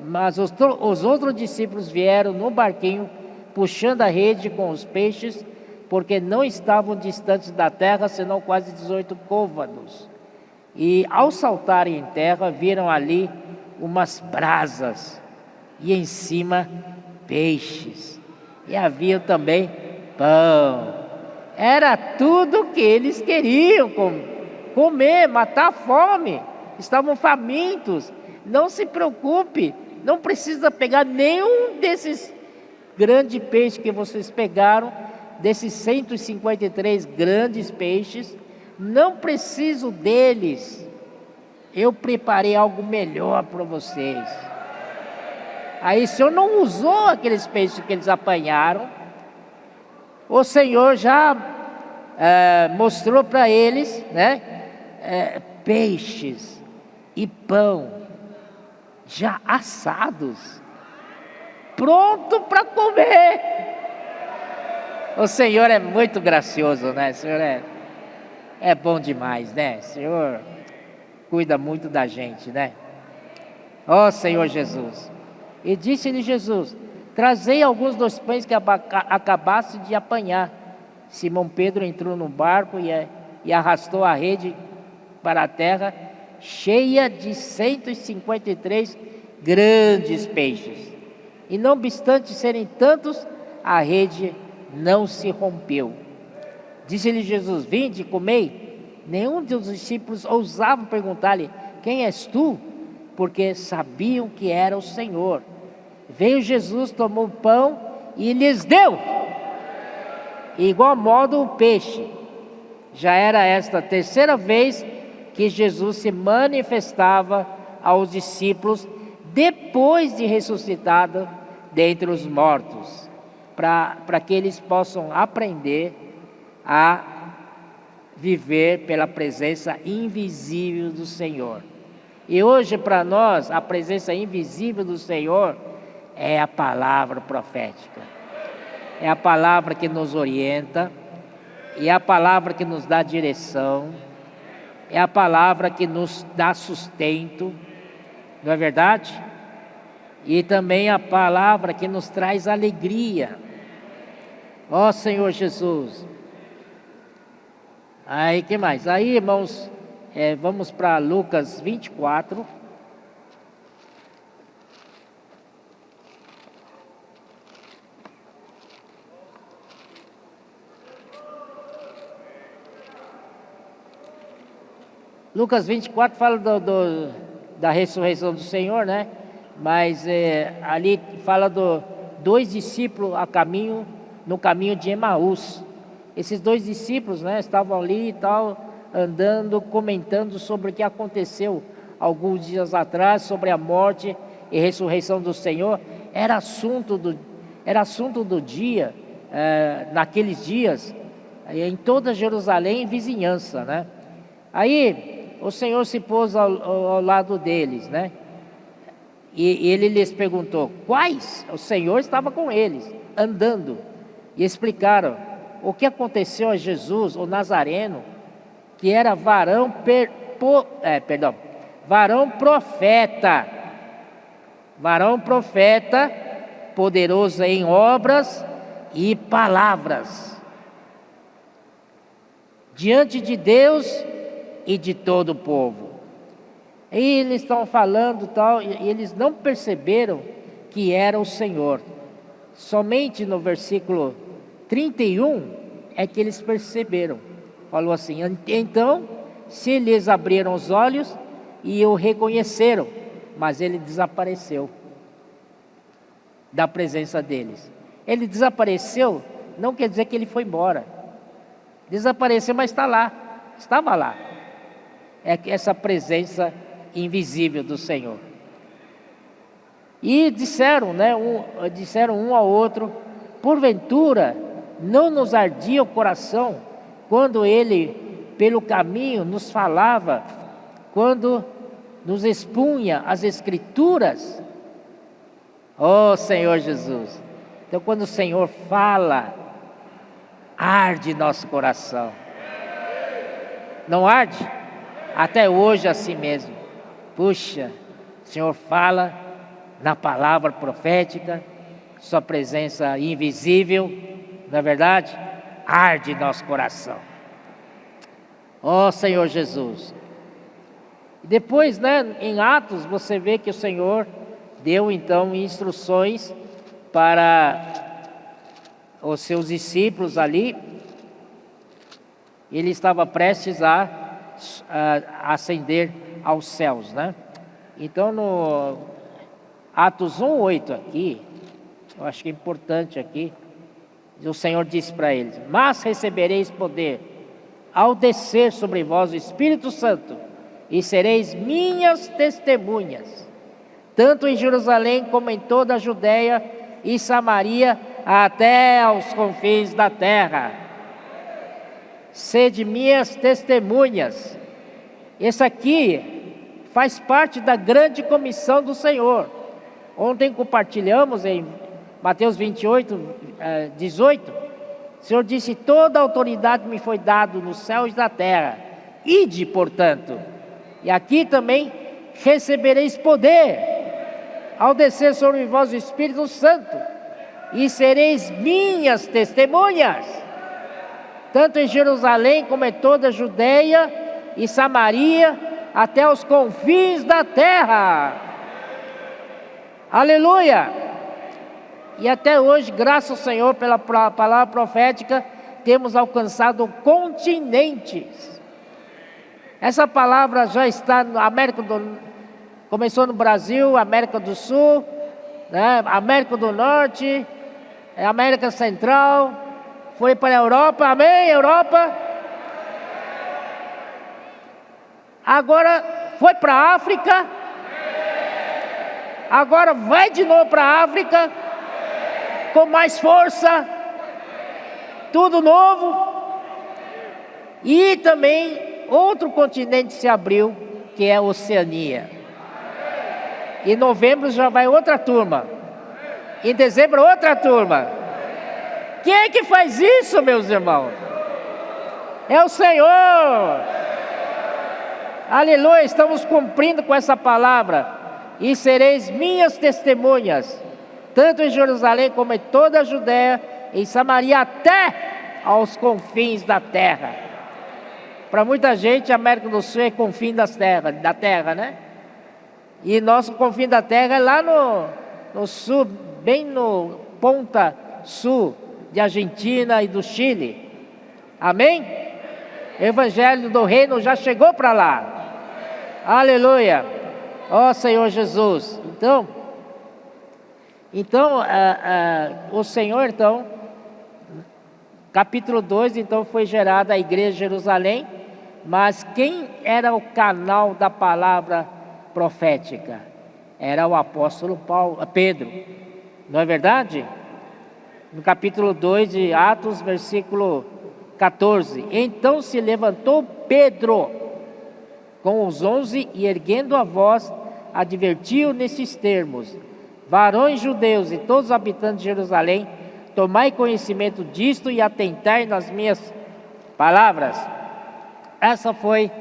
mas os outros discípulos vieram no barquinho, puxando a rede com os peixes, porque não estavam distantes da terra, senão quase 18 côvados. E ao saltarem em terra, viram ali umas brasas, e em cima peixes, e havia também pão. Era tudo que eles queriam comer, matar a fome. Estavam famintos. Não se preocupe, não precisa pegar nenhum desses grandes peixes que vocês pegaram, desses 153 grandes peixes. Não preciso deles. Eu preparei algo melhor para vocês. Aí o Senhor não usou aqueles peixes que eles apanharam. O Senhor já mostrou para eles, né, peixes e pão já assados, pronto para comer. O Senhor é muito gracioso, né? O Senhor é bom demais, né? O Senhor cuida muito da gente, né? Ó Senhor Jesus. E disse-lhe Jesus: trazei alguns dos pães que acabaste de apanhar. Simão Pedro entrou no barco e arrastou a rede para a terra, cheia de 153 grandes peixes. E não obstante serem tantos, a rede não se rompeu. Disse-lhe Jesus: vinde, comei. Nenhum dos discípulos ousava perguntar-lhe: quem és tu? Porque sabiam que era o Senhor. Veio Jesus, tomou o pão e lhes deu. E igual modo o peixe. Já era esta a terceira vez que Jesus se manifestava aos discípulos depois de ressuscitado dentre os mortos, para que eles possam aprender a viver pela presença invisível do Senhor. E hoje para nós a presença invisível do Senhor é a palavra profética, é a palavra que nos orienta, é a palavra que nos dá direção, é a palavra que nos dá sustento, não é verdade? E também a palavra que nos traz alegria. Ó Senhor Jesus. Aí, que mais? Aí, irmãos, vamos para Lucas 24. Lucas 24 fala da ressurreição do Senhor, né? Mas ali fala dois discípulos no caminho de Emaús. esses dois discípulos, né, estavam ali e tal, andando, comentando sobre o que aconteceu alguns dias atrás, sobre a morte e ressurreição do Senhor. Era assunto do dia, naqueles dias, em toda Jerusalém e vizinhança, né? Aí o Senhor se pôs ao lado deles, né? E ele lhes perguntou quais. O Senhor estava com eles, andando, e explicaram o que aconteceu a Jesus, o Nazareno, que era varão profeta, poderoso em obras e palavras, diante de Deus e de todo o povo. E eles estão falando tal, e eles não perceberam que era o Senhor. Somente no versículo 31 é que eles perceberam. Falou assim: então se lhes abriram os olhos e o reconheceram, mas ele desapareceu da presença deles. Ele desapareceu, não quer dizer que ele foi embora. Desapareceu, mas está lá, estava lá. É essa presença invisível do Senhor. E disseram, né, disseram um ao outro: porventura não nos ardia o coração quando ele pelo caminho nos falava, quando nos expunha as Escrituras? Oh Senhor Jesus! Então, quando o Senhor fala, arde nosso coração. Não arde? Até hoje assim mesmo. Puxa, o Senhor fala na palavra profética, sua presença invisível, na verdade, arde nosso coração. Ó Senhor Jesus. Depois, né, em Atos, você vê que o Senhor deu então instruções para os seus discípulos ali. Ele estava prestes a ascender aos céus, né? Então, no Atos 1:8 aqui, eu acho que é importante aqui, o Senhor disse para eles: mas recebereis poder ao descer sobre vós o Espírito Santo, e sereis minhas testemunhas, tanto em Jerusalém como em toda a Judéia e Samaria, até aos confins da terra. Sede minhas testemunhas. Esse aqui faz parte da grande comissão do Senhor. Ontem compartilhamos em Mateus 28:18. O Senhor disse: toda a autoridade me foi dada nos céus e na terra. Ide, portanto. E aqui também recebereis poder ao descer sobre vós o Espírito Santo, e sereis minhas testemunhas, tanto em Jerusalém como em toda a Judéia e Samaria, até os confins da terra. Aleluia! E até hoje, graças ao Senhor pela palavra profética, temos alcançado continentes. Essa palavra já está na América começou no Brasil, América do Sul, né, América do Norte, América Central, foi para a Europa, amém, Europa. Agora foi para a África, agora vai de novo para a África, com mais força, tudo novo. E também outro continente se abriu, que é a Oceania. Em novembro já vai outra turma, em dezembro outra turma. Quem é que faz isso, meus irmãos? É o Senhor. Aleluia, estamos cumprindo com essa palavra. E sereis minhas testemunhas, tanto em Jerusalém como em toda a Judéia, em Samaria, até aos confins da terra. Para muita gente, a América do Sul é confim da terra, né? E nosso confim da terra é lá no sul, bem no ponta sul de Argentina e do Chile. Amém? O Evangelho do Reino já chegou para lá. Aleluia! Ó Senhor Jesus. Então o Senhor então Capítulo 2, então, foi gerada a igreja de Jerusalém, mas quem era o canal da palavra profética? Era o apóstolo Pedro, não é verdade? No capítulo 2 de Atos, versículo 14: Então se levantou Pedro com os 11 e, erguendo a voz, advertiu nesses termos: varões judeus e todos os habitantes de Jerusalém, tomai conhecimento disto e atentai nas minhas palavras. Essa foi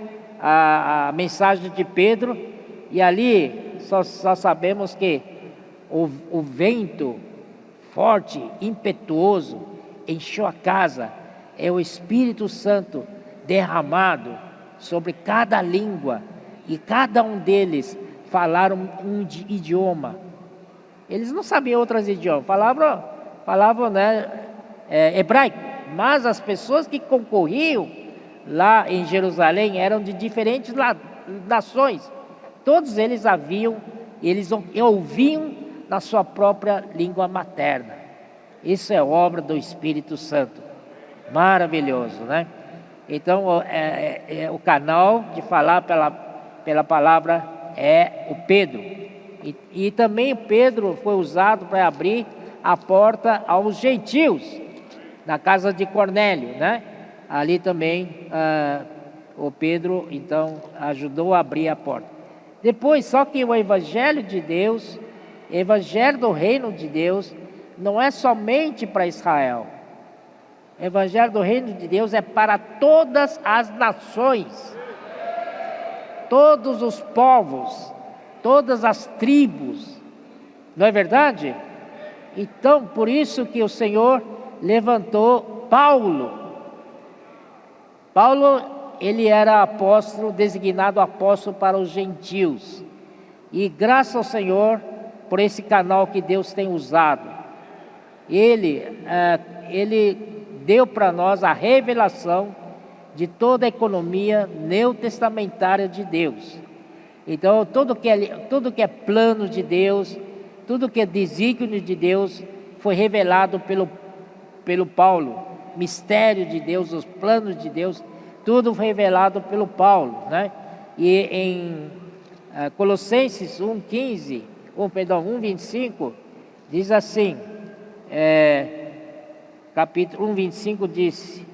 a mensagem de Pedro, e ali só sabemos que o vento forte, impetuoso, encheu a casa. É o Espírito Santo derramado sobre cada língua, e cada um deles falaram um idioma. Eles não sabiam outros idiomas, falavam hebraico, mas as pessoas que concorriam lá em Jerusalém eram de diferentes nações. Todos eles ouviam na sua própria língua materna. Isso é obra do Espírito Santo. Maravilhoso, né? Então, o canal de falar pela palavra é o Pedro. E também Pedro foi usado para abrir a porta aos gentios, na casa de Cornélio, né? Ali também o Pedro, então, ajudou a abrir a porta. Depois, só que o Evangelho de Deus, o Evangelho do Reino de Deus, não é somente para Israel. O Evangelho do Reino de Deus é para todas as nações, todos os povos, todas as tribos, não é verdade? Então, por isso que o Senhor levantou Paulo. Paulo, ele era apóstolo, designado apóstolo para os gentios. E graças ao Senhor, por esse canal que Deus tem usado, ele deu para nós a revelação de toda a economia neotestamentária de Deus. Então, tudo que é plano de Deus, tudo que é desígnio de Deus, foi revelado pelo Paulo. Mistério de Deus, os planos de Deus, tudo foi revelado pelo Paulo, né? E em Colossenses 1:25, diz assim, capítulo 1:25 diz: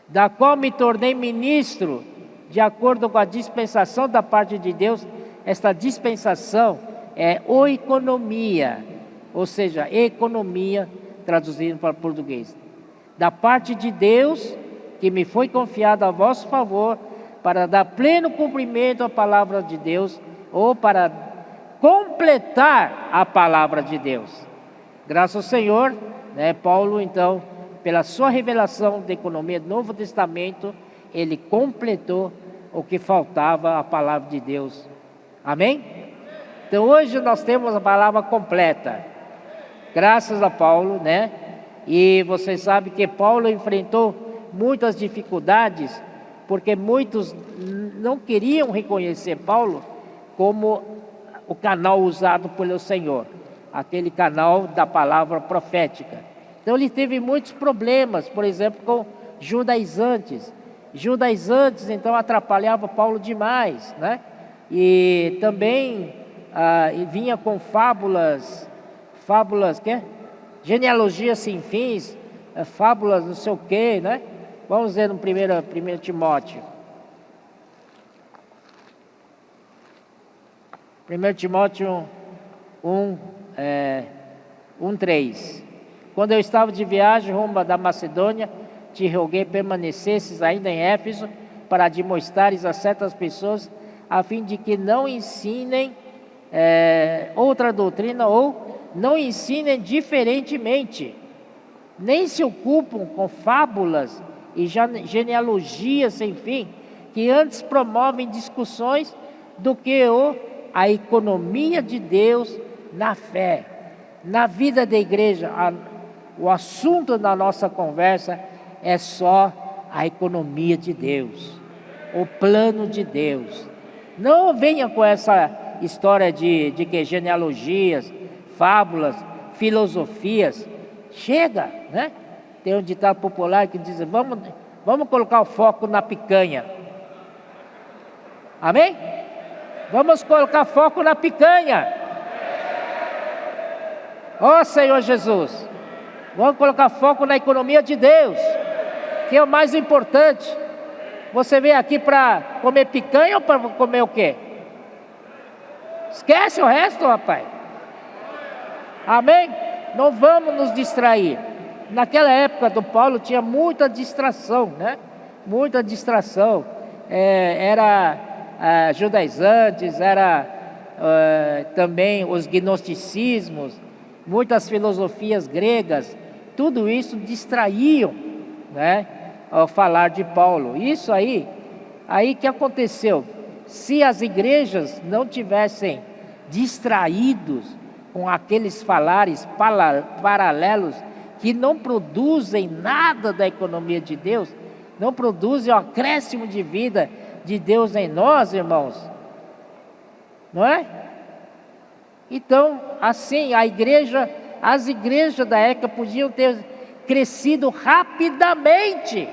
da qual me tornei ministro, de acordo com a dispensação da parte de Deus. Esta dispensação é oikonomia, ou seja, economia, traduzindo para português. Da parte de Deus, que me foi confiado a vosso favor, para dar pleno cumprimento à palavra de Deus, ou para completar a palavra de Deus. Graças ao Senhor, né, Paulo, então, pela sua revelação da economia do Novo Testamento, ele completou o que faltava à palavra de Deus. Amém? Então hoje nós temos a palavra completa, graças a Paulo, né? E vocês sabem que Paulo enfrentou muitas dificuldades, porque muitos não queriam reconhecer Paulo como o canal usado pelo Senhor, aquele canal da palavra profética. Então ele teve muitos problemas, por exemplo, com judaizantes. Judaizantes, então, atrapalhava Paulo demais, né? E também vinha com fábulas, genealogias sem fins, fábulas não sei o quê, né? Vamos ver no 1 Timóteo. 1 Timóteo 1:3. Quando eu estava de viagem rumo da Macedônia, te roguei permanecesses ainda em Éfeso, para admoestares a certas pessoas, a fim de que não ensinem outra doutrina, ou não ensinem diferentemente, nem se ocupam com fábulas e genealogias sem fim, que antes promovem discussões do que a economia de Deus na fé. Na vida da igreja, o assunto da nossa conversa é só a economia de Deus, o plano de Deus. Não venha com essa história de que genealogias, fábulas, filosofias. Chega, né? Tem um ditado popular que diz: vamos colocar o foco na picanha. Amém? Vamos colocar foco na picanha. Ó Senhor Jesus, vamos colocar foco na economia de Deus, que é o mais importante. Você veio aqui para comer picanha ou para comer o quê? Esquece o resto, rapaz. Amém? Não vamos nos distrair. Naquela época do Paulo tinha muita distração, né? Muita distração. Era judaizantes, era também os gnosticismos, muitas filosofias gregas. Tudo isso distraíam, né? Ao falar de Paulo. Isso aí que aconteceu. Se as igrejas não tivessem distraídos com aqueles falares paralelos que não produzem nada da economia de Deus, não produzem o acréscimo de vida de Deus em nós, irmãos, não é? Então, assim, as igrejas da época podiam ter crescido rapidamente.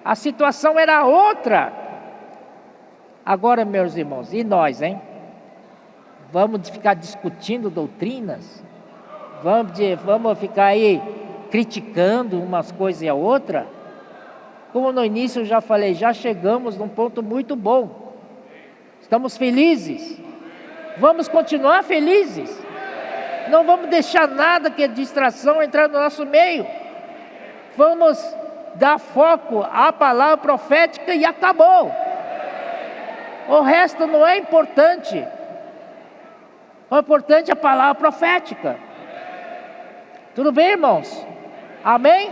A situação era outra. Agora, meus irmãos, e nós, hein? Vamos ficar discutindo doutrinas? Vamos ficar aí criticando umas coisas e a outra? Como no início eu já falei, já chegamos num ponto muito bom. Estamos felizes. Vamos continuar felizes. Não vamos deixar nada que é distração entrar no nosso meio. Vamos dar foco à palavra profética e acabou. O resto não é importante. O importante é a palavra profética. Tudo bem, irmãos? Amém?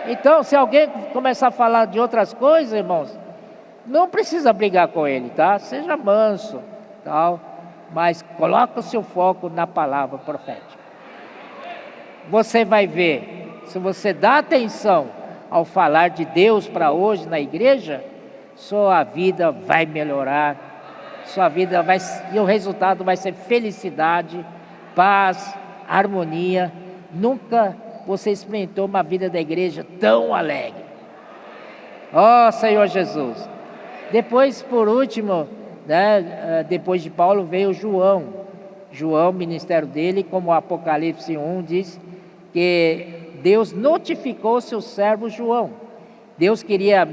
Então, se alguém começar a falar de outras coisas, irmãos, não precisa brigar com ele, tá? Seja manso, tal, mas coloca o seu foco na palavra profética. Você vai ver, se você dá atenção ao falar de Deus para hoje na igreja, sua vida vai melhorar, e o resultado vai ser felicidade, paz, harmonia. Nunca você experimentou uma vida da igreja tão alegre. Ó Senhor Jesus. Depois, por último, né, depois de Paulo veio João, o ministério dele, como o Apocalipse 1 diz, que Deus notificou seu servo João. Deus queria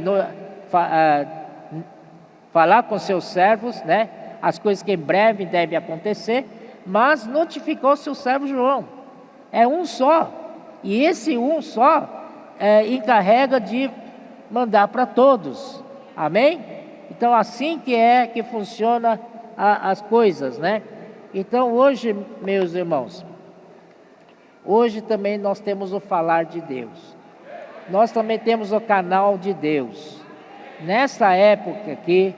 falar com seus servos, né, as coisas que em breve devem acontecer, mas notificou seu servo João. É um só, e esse um só encarrega de mandar para todos. Amém? Então assim que funciona as coisas, né? Então hoje, meus irmãos, hoje também nós temos o falar de Deus. Nós também temos o canal de Deus. Nessa época aqui,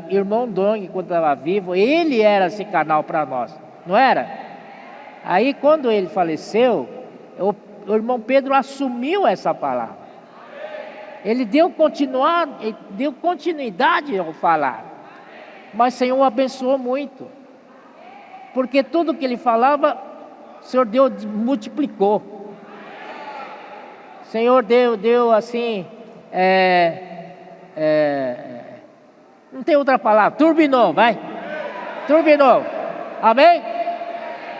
irmão Dong, quando estava vivo, ele era esse canal para nós, não era? Aí quando ele faleceu, o irmão Pedro assumiu essa palavra. Ele deu continuidade ao falar. Mas o Senhor o abençoou muito. Porque tudo que ele falava, o Senhor multiplicou. O Senhor deu assim, não tem outra palavra, turbinou, vai. Turbinou. Amém?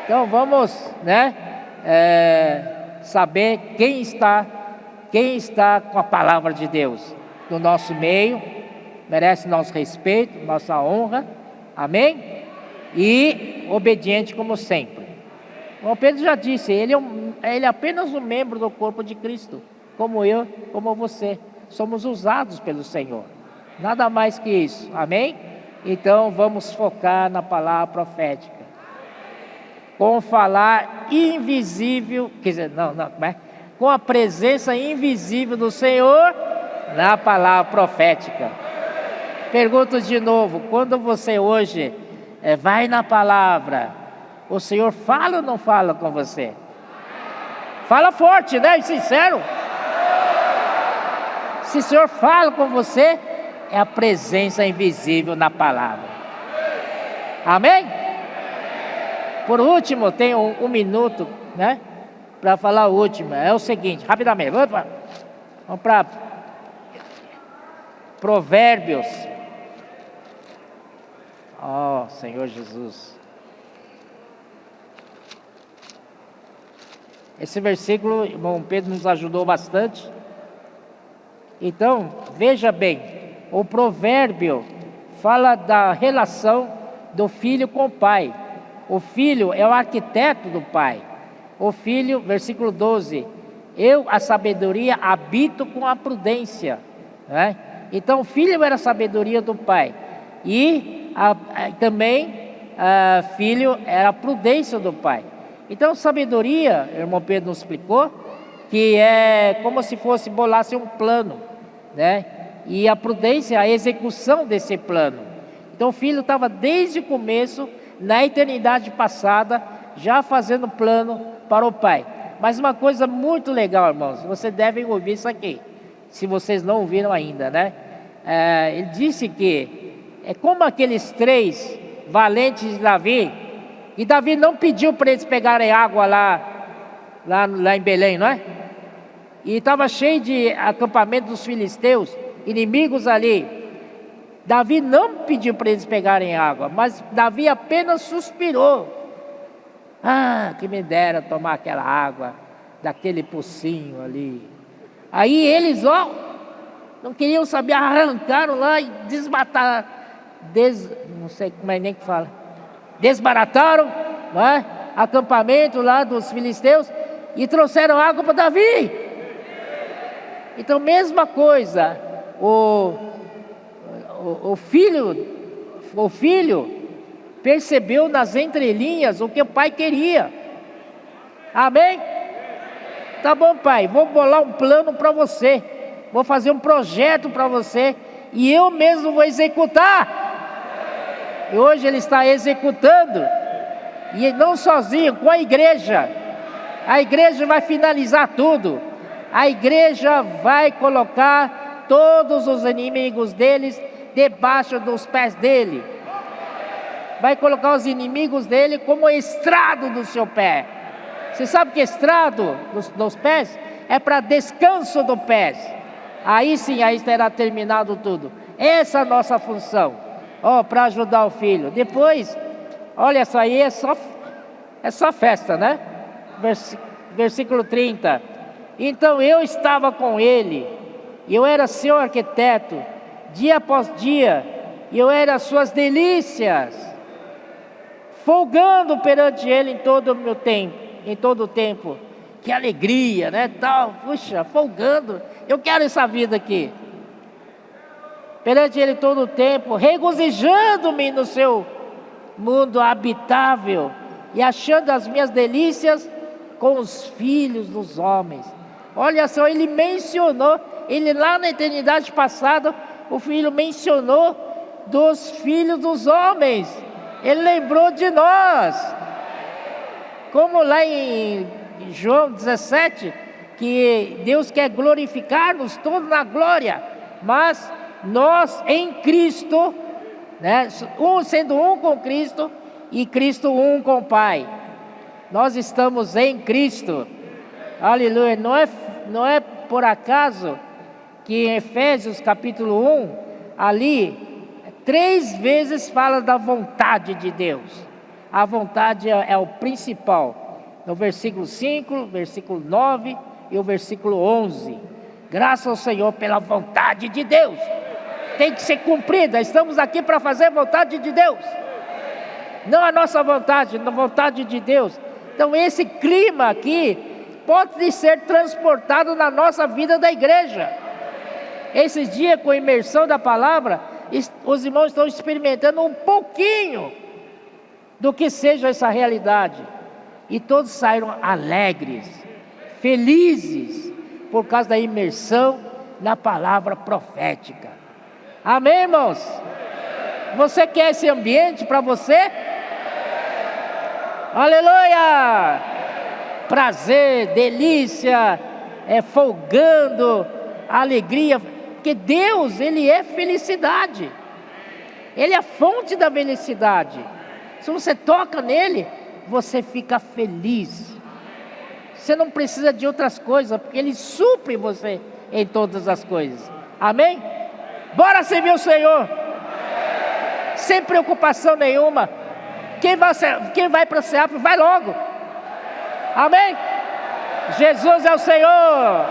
Então vamos, né, saber quem está com a palavra de Deus no nosso meio, merece nosso respeito, nossa honra, amém? E obediente como sempre. O Pedro já disse, ele é apenas um membro do corpo de Cristo, como eu, como você, somos usados pelo Senhor, nada mais que isso, amém? Então vamos focar na palavra profética, com o falar invisível, quer dizer, com a presença invisível do Senhor na palavra profética. Pergunto de novo, quando você hoje vai na palavra, o Senhor fala ou não fala com você? Fala forte, né? E sincero. Se o Senhor fala com você, é a presença invisível na palavra. Amém? Por último, tenho um minuto, né? para falar a última. É o seguinte, rapidamente. Vamos para Provérbios. Oh, Senhor Jesus. Esse versículo, o irmão Pedro nos ajudou bastante. Então, veja bem, o provérbio fala da relação do filho com o pai. O filho é o arquiteto do pai. O filho, versículo 12, eu, a sabedoria, habito com a prudência. Né? Então, o filho era a sabedoria do pai. E também, filho era a prudência do pai. Então, sabedoria, o irmão Pedro nos explicou, que é como se fosse bolasse um plano, né? E a prudência, a execução desse plano. Então, o filho estava desde o começo, na eternidade passada, já fazendo plano para o pai. Mas uma coisa muito legal, irmãos, vocês devem ouvir isso aqui, se vocês não ouviram ainda, né? Ele disse que é como aqueles 3 valentes de Davi, e Davi não pediu para eles pegarem água lá em Belém, não é? E estava cheio de acampamento dos filisteus, inimigos ali. Davi não pediu para eles pegarem água, mas Davi apenas suspirou. Que me dera tomar aquela água daquele pocinho ali. Aí eles, não queriam saber, arrancaram lá e desmataram, não sei como é nem que fala, desbarataram, não é? Acampamento lá dos filisteus e trouxeram água para Davi. Então, mesma coisa, o filho percebeu nas entrelinhas o que o pai queria. Amém? Tá bom, pai, vou bolar um plano para você, vou fazer um projeto para você e eu mesmo vou executar. E hoje ele está executando, e não sozinho, com a igreja. A igreja vai finalizar tudo. A igreja vai colocar todos os inimigos deles debaixo dos pés dele. Vai colocar os inimigos dele como estrado do seu pé. Você sabe que estrado dos pés é para descanso do pés. Aí sim, aí terá terminado tudo. Essa é a nossa função, para ajudar o filho. Depois, olha, essa aí é só festa, né? Versículo 30. Então eu estava com ele, eu era seu arquiteto, dia após dia, e eu era suas delícias, folgando perante ele em todo o tempo. Que alegria, né? Puxa, folgando, eu quero essa vida aqui. Perante ele todo o tempo, regozijando-me no seu mundo habitável e achando as minhas delícias com os filhos dos homens. Olha só, ele mencionou, ele lá na eternidade passada, o filho mencionou dos filhos dos homens. Ele lembrou de nós. Como lá em João 17, que Deus quer glorificar-nos todos na glória, mas nós em Cristo, né, sendo um com Cristo e Cristo um com o Pai. Nós estamos em Cristo. Aleluia. Não é por acaso que em Efésios capítulo 1, ali 3 vezes fala da vontade de Deus. A vontade é o principal. No versículo 5, versículo 9 e o versículo 11. Graças ao Senhor pela vontade de Deus. Tem que ser cumprida. Estamos aqui para fazer a vontade de Deus. Não a nossa vontade, a vontade de Deus. Então esse clima aqui pode ser transportado na nossa vida da igreja. Esses dias, com a imersão da palavra, os irmãos estão experimentando um pouquinho do que seja essa realidade. E todos saíram alegres, felizes, por causa da imersão na palavra profética. Amém, irmãos? Você quer esse ambiente para você? Aleluia! Prazer, delícia, folgando, alegria, porque Deus, Ele é felicidade, Ele é a fonte da felicidade. Se você toca nele, você fica feliz. Você não precisa de outras coisas, porque Ele supre você em todas as coisas. Amém? Bora servir o Senhor, sem preocupação nenhuma. Quem vai para o céu, vai logo. Amém? Jesus é o Senhor.